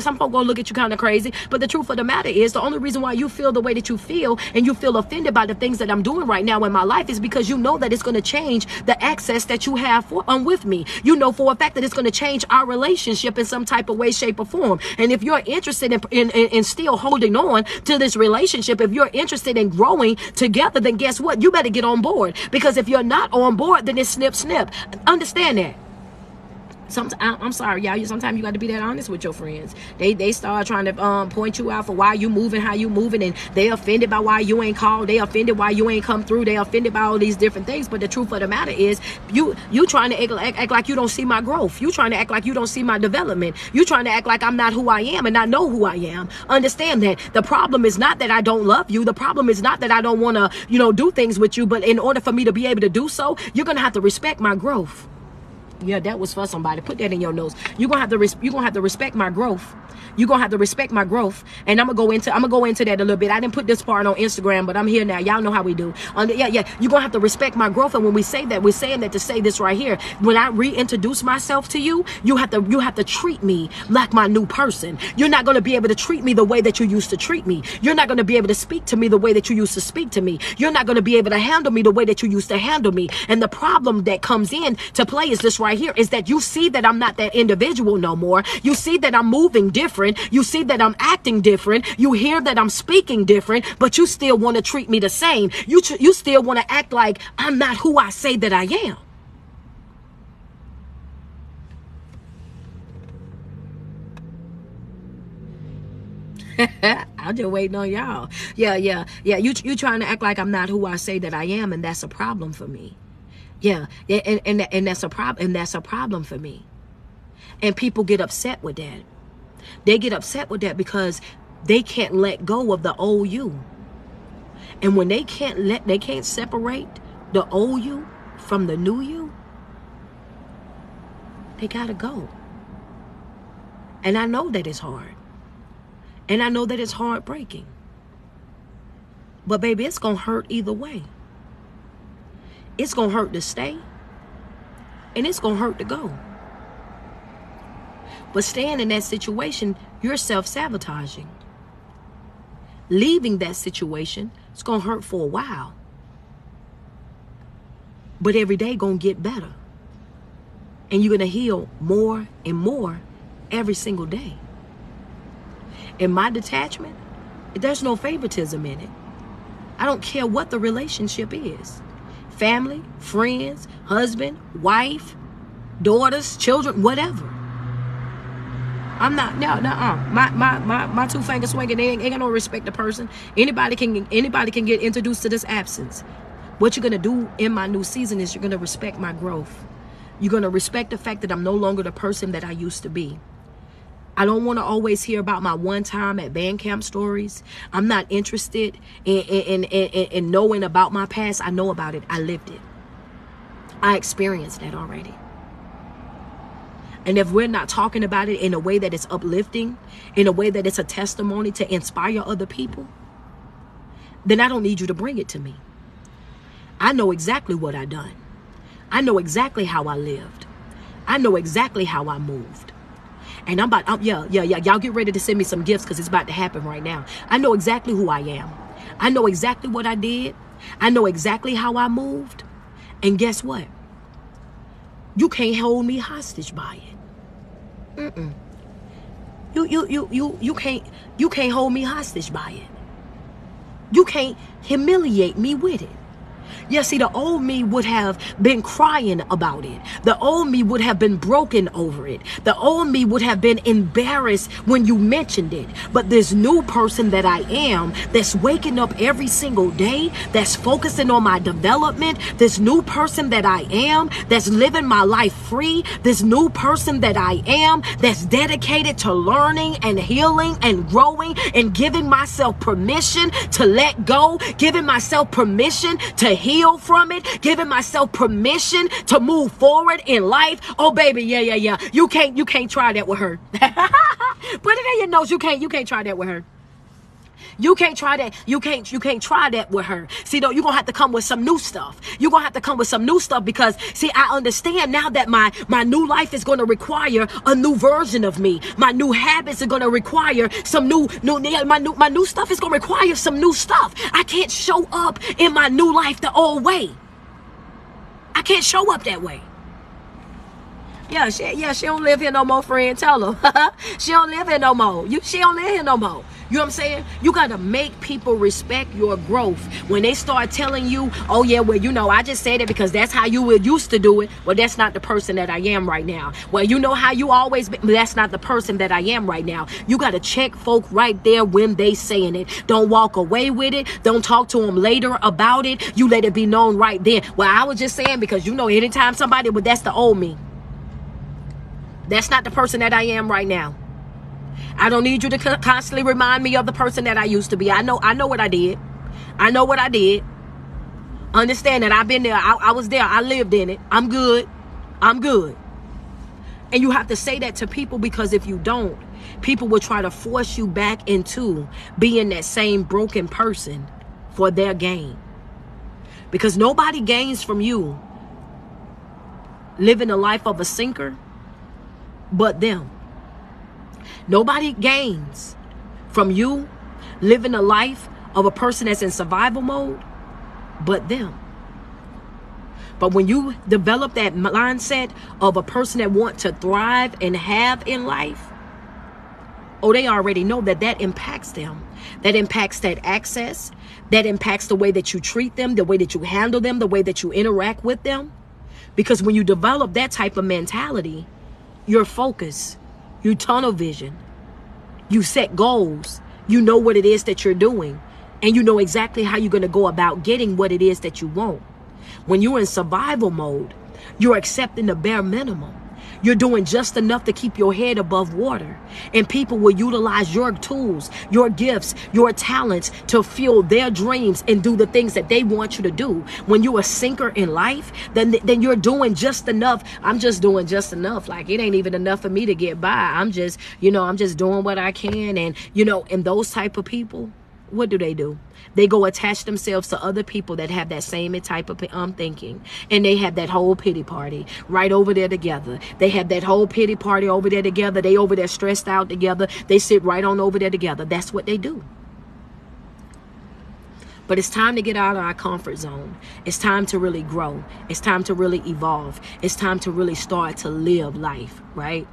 some folk gonna look at you kind of crazy, but the truth of the matter is the only reason why you feel the way that you feel and you feel offended by the things that I'm doing right now in my life is because you know that it's going to change the access that you have with me. You know for a fact that it's going to change our relationship in some type of way, shape, or form. And if you're interested in still holding on to this relationship, if you're interested in growing together, then guess what? You better get on board, because if you're not on board, then it's snip. Understand that. I'm sorry, y'all. Sometimes you got to be that honest with your friends. They start trying to point you out for why you moving, how you moving, and they offended by why you ain't called. They offended why you ain't come through. They offended by all these different things. But the truth of the matter is, you trying to act like you don't see my growth. You trying to act like you don't see my development. You trying to act like I'm not who I am and I know who I am. Understand that the problem is not that I don't love you. The problem is not that I don't want to, do things with you. But in order for me to be able to do so, you're gonna have to respect my growth. Yeah, that was for somebody. Put that in your notes. You're gonna have to respect my growth. You're gonna have to respect my growth. And I'm gonna go into that a little bit. I didn't put this part on Instagram, but I'm here now. Y'all know how we do. You're gonna have to respect my growth. And when we say that, we're saying that to say this right here. When I reintroduce myself to you, you have to treat me like my new person. You're not gonna be able to treat me the way that you used to treat me. You're not gonna be able to speak to me the way that you used to speak to me. You're not gonna be able to handle me the way that you used to handle me. And the problem that comes in to play is this right here, is that you see that I'm not that individual no more. You see that I'm moving different. You see that I'm acting different. You hear that I'm speaking different, but you still want to treat me the same. You still want to act like I'm not who I say that I am. I'm just waiting on y'all. Yeah. You trying to act like I'm not who I say that I am, and that's a problem for me. Yeah, and that's a problem. And that's a problem for me. And people get upset with that. They get upset with that because they can't let go of the old you. And when they can't separate the old you from the new you, they gotta go. And I know that it's hard. And I know that it's heartbreaking. But baby, it's gonna hurt either way. It's gonna hurt to stay, and it's gonna hurt to go. But staying in that situation, you're self-sabotaging. Leaving that situation, it's gonna hurt for a while. But every day gonna get better. And you're gonna heal more and more every single day. In my detachment, there's no favoritism in it. I don't care what the relationship is. Family, friends, husband, wife, daughters, children, whatever. I'm not, my two finger swinging, they ain't got no respect to person. Anybody can get introduced to this absence. What you're gonna do in my new season is you're gonna respect my growth. You're gonna respect the fact that I'm no longer the person that I used to be. I don't want to always hear about my one time at band camp stories. I'm not interested in knowing about my past. I know about it. I lived it. I experienced that already. And if we're not talking about it in a way that is uplifting, in a way that it's a testimony to inspire other people, then I don't need you to bring it to me. I know exactly what I done. I know exactly how I lived. I know exactly how I moved. And yeah. Y'all get ready to send me some gifts because it's about to happen right now. I know exactly who I am. I know exactly what I did. I know exactly how I moved. And guess what? You can't hold me hostage by it. You can't hold me hostage by it. You can't humiliate me with it. Yeah, see, the old me would have been crying about it. The old me would have been broken over it. The old me would have been embarrassed when you mentioned it. But this new person that I am, that's waking up every single day, that's focusing on my development, this new person that I am, that's living my life free, this new person that I am, that's dedicated to learning and healing and growing and giving myself permission to let go, giving myself permission to heal from it, giving myself permission to move forward in life. Oh baby, yeah. You can't try that with her. Put it in your notes. You can't try that with her. You can't try that. You can't try that with her. See, though, you're gonna have to come with some new stuff. You're gonna have to come with some new stuff because, see, I understand now that my new life is gonna require a new version of me. My new habits are gonna require some my new stuff is gonna require some new stuff. I can't show up in my new life the old way. I can't show up that way. Yeah, she don't live here no more, friend. Tell her. She don't live here no more. She don't live here no more. You know what I'm saying? You got to make people respect your growth. When they start telling you, oh yeah, well, you know, I just said it because that's how you used to do it. Well, that's not the person that I am right now. Well, you know how you always been. That's not the person that I am right now. You got to check folk right there when they saying it. Don't walk away with it. Don't talk to them later about it. You let it be known right then. Well, I was just saying because, you know, anytime somebody, but that's the old me. That's not the person that I am right now. I don't need you to constantly remind me of the person that I used to be. I know what I did. I know what I did. Understand that I've been there. I was there. I lived in it. I'm good. I'm good. And you have to say that to people because if you don't, people will try to force you back into being that same broken person for their gain. Because nobody gains from you living the life of a sinker but them. Nobody gains from you living a life of a person that's in survival mode but them. But when you develop that mindset of a person that wants to thrive and have in life, oh, they already know that impacts them. That impacts that access. That impacts the way that you treat them, the way that you handle them, the way that you interact with them. Because when you develop that type of mentality, you're focused, you tunnel vision, you set goals, you know what it is that you're doing, and you know exactly how you're going to go about getting what it is that you want. When you're in survival mode, you're accepting the bare minimum. You're doing just enough to keep your head above water. And people will utilize your tools, your gifts, your talents to fuel their dreams and do the things that they want you to do. When you're a sinker in life, then you're doing just enough. I'm just doing just enough. Like, it ain't even enough for me to get by. I'm just doing what I can. And, and those type of people, what do? They go attach themselves to other people that have that same type of thinking. And they have that whole pity party right over there together. They have that whole pity party over there together. They over there stressed out together. They sit right on over there together. That's what they do. But it's time to get out of our comfort zone. It's time to really grow. It's time to really evolve. It's time to really start to live life, right?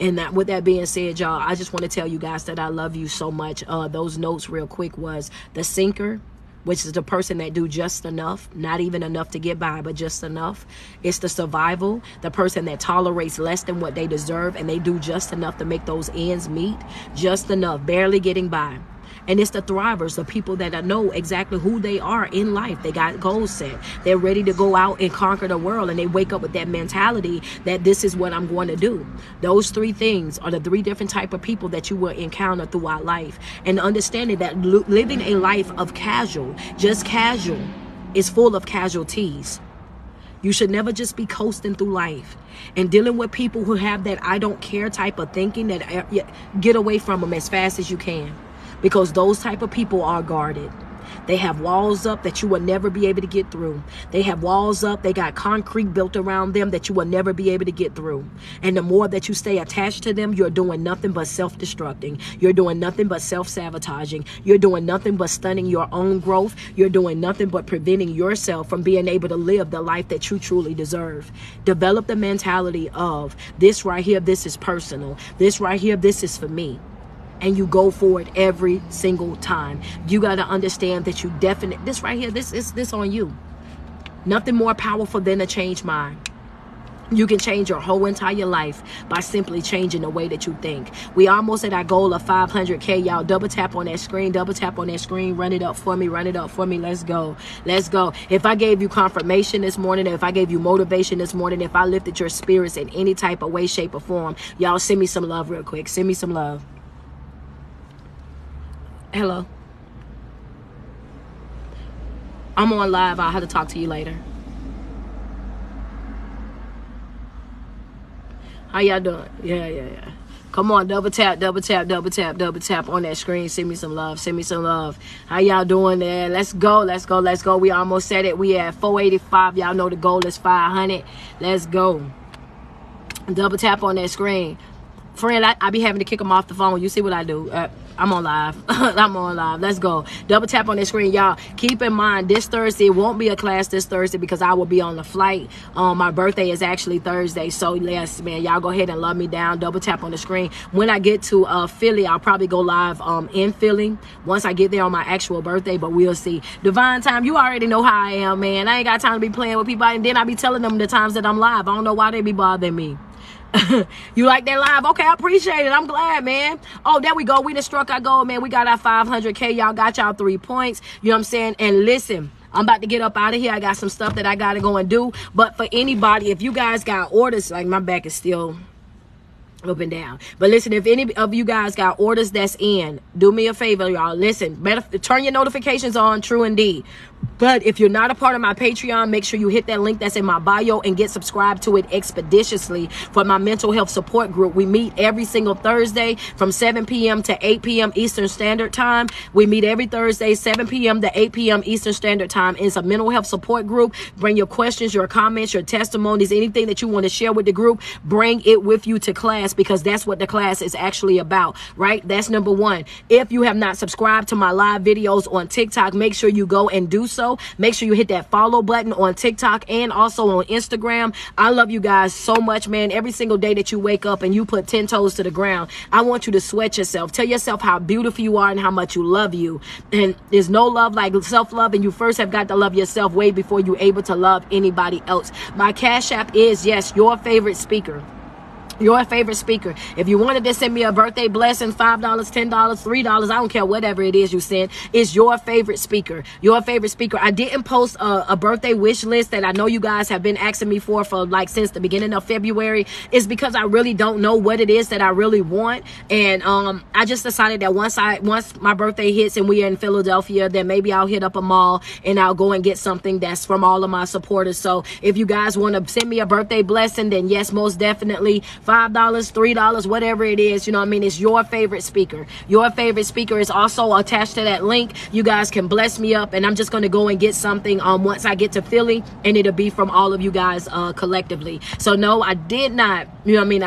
And with that being said, y'all, I just want to tell you guys that I love you so much. Those notes real quick was the sinker, which is the person that do just enough, not even enough to get by, but just enough. It's the survival, the person that tolerates less than what they deserve, and they do just enough to make those ends meet, just enough, barely getting by. And it's the thrivers, the people that know exactly who they are in life. They got goals set. They're ready to go out and conquer the world. And they wake up with that mentality that this is what I'm going to do. Those three things are the three different type of people that you will encounter throughout life. And understanding that living a life of just casual, is full of casualties. You should never just be coasting through life and dealing with people who have that I don't care type of thinking. That get away from them as fast as you can. Because those type of people are guarded. They have walls up that you will never be able to get through. They have walls up. They got concrete built around them that you will never be able to get through. And the more that you stay attached to them, you're doing nothing but self-destructing. You're doing nothing but self-sabotaging. You're doing nothing but stunning your own growth. You're doing nothing but preventing yourself from being able to live the life that you truly deserve. Develop the mentality of this right here, this is personal. This right here, this is for me. And you go for it every single time. You got to understand that you definitely, this right here, this on you. Nothing more powerful than a changed mind. You can change your whole entire life by simply changing the way that you think. We almost at our goal of 500K, y'all. Double tap on that screen. Double tap on that screen. Run it up for me. Run it up for me. Let's go. Let's go. If I gave you confirmation this morning, if I gave you motivation this morning, if I lifted your spirits in any type of way, shape, or form, y'all send me some love real quick. Send me some love. Hello. I'm on live. I'll have to talk to you later. How y'all doing? Yeah. Come on, double tap, double tap, double tap, double tap on that screen. Send me some love. Send me some love. How y'all doing there? Let's go. Let's go. Let's go. We almost said it. We at 485. Y'all know the goal is 500. Let's go. Double tap on that screen. Friend, I be having to kick them off the phone. You see what I do? I'm on live. I'm on live. Let's go. Double tap on the screen, y'all. Keep in mind, this Thursday won't be a class this Thursday because I will be on the flight. My birthday is actually Thursday. So, yes, man, y'all go ahead and love me down. Double tap on the screen. When I get to Philly, I'll probably go live in Philly once I get there on my actual birthday, but we'll see. Divine Time, you already know how I am, man. I ain't got time to be playing with people, and then I be telling them the times that I'm live. I don't know why they be bothering me. You like that live? Okay, I appreciate it. I'm glad, man. Oh, there we go. We done struck our goal, man. We got our 500K. Y'all got y'all 3 points. You know what I'm saying? And listen, I'm about to get up out of here. I got some stuff that I got to go and do. But for anybody, if you guys got orders, like my back is still up and down. But listen, if any of you guys got orders that's in, do me a favor, y'all. Listen, better turn your notifications on, true indeed. But if you're not a part of my Patreon, make sure you hit that link that's in my bio and get subscribed to it expeditiously for my mental health support group. We meet every single Thursday from 7 p.m. to 8 p.m. Eastern Standard Time. We meet every Thursday, 7 p.m. to 8 p.m. Eastern Standard Time. It's a mental health support group. Bring your questions, your comments, your testimonies, anything that you want to share with the group. Bring it with you to class because that's what the class is actually about, right? That's number one. If you have not subscribed to my live videos on TikTok, make sure you go and do so. Make sure you hit that follow button on TikTok and also on Instagram. I love you guys so much, man. Every single day that you wake up and you put 10 toes to the ground, I want you to sweat yourself. Tell yourself how beautiful you are and how much you love you. And there's no love like self-love, and you first have got to love yourself way before you're able to love anybody else. My Cash App is, yes, your favorite speaker. Your favorite speaker. If you wanted to send me a birthday blessing, $5, $10, $3, I don't care, whatever it is you send, it's your favorite speaker. Your favorite speaker. I didn't post a birthday wish list that I know you guys have been asking me for like since the beginning of February. It's because I really don't know what it is that I really want. And I just decided that once my birthday hits and we are in Philadelphia, then maybe I'll hit up a mall and I'll go and get something that's from all of my supporters. So if you guys want to send me a birthday blessing, then yes, most definitely. $5, $3, whatever it is, you know what I mean? It's your favorite speaker. Your favorite speaker is also attached to that link. You guys can bless me up, and I'm just going to go and get something once I get to Philly, and it'll be from all of you guys collectively. So no, I did not, you know what I mean?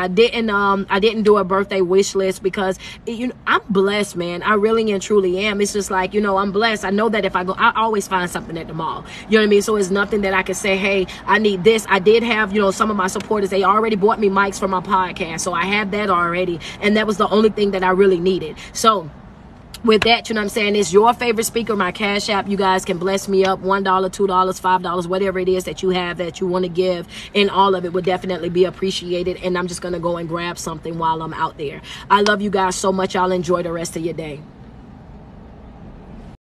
I didn't do a birthday wish list because I'm blessed, man. I really and truly am. It's just like, I'm blessed. I know that if I go, I always find something at the mall. You know what I mean? So it's nothing that I can say, hey, I need this. I did have, some of my supporters, they already bought me mics for my podcast, so I had that already, and that was the only thing that I really needed. So with that, you know what I'm saying, it's your favorite speaker, my Cash App. You guys can bless me up, $1, $2, $5, whatever it is that you have that you want to give, and all of it would definitely be appreciated. And I'm just going to go and grab something while I'm out there. I love you guys so much. Y'all enjoy the rest of your day.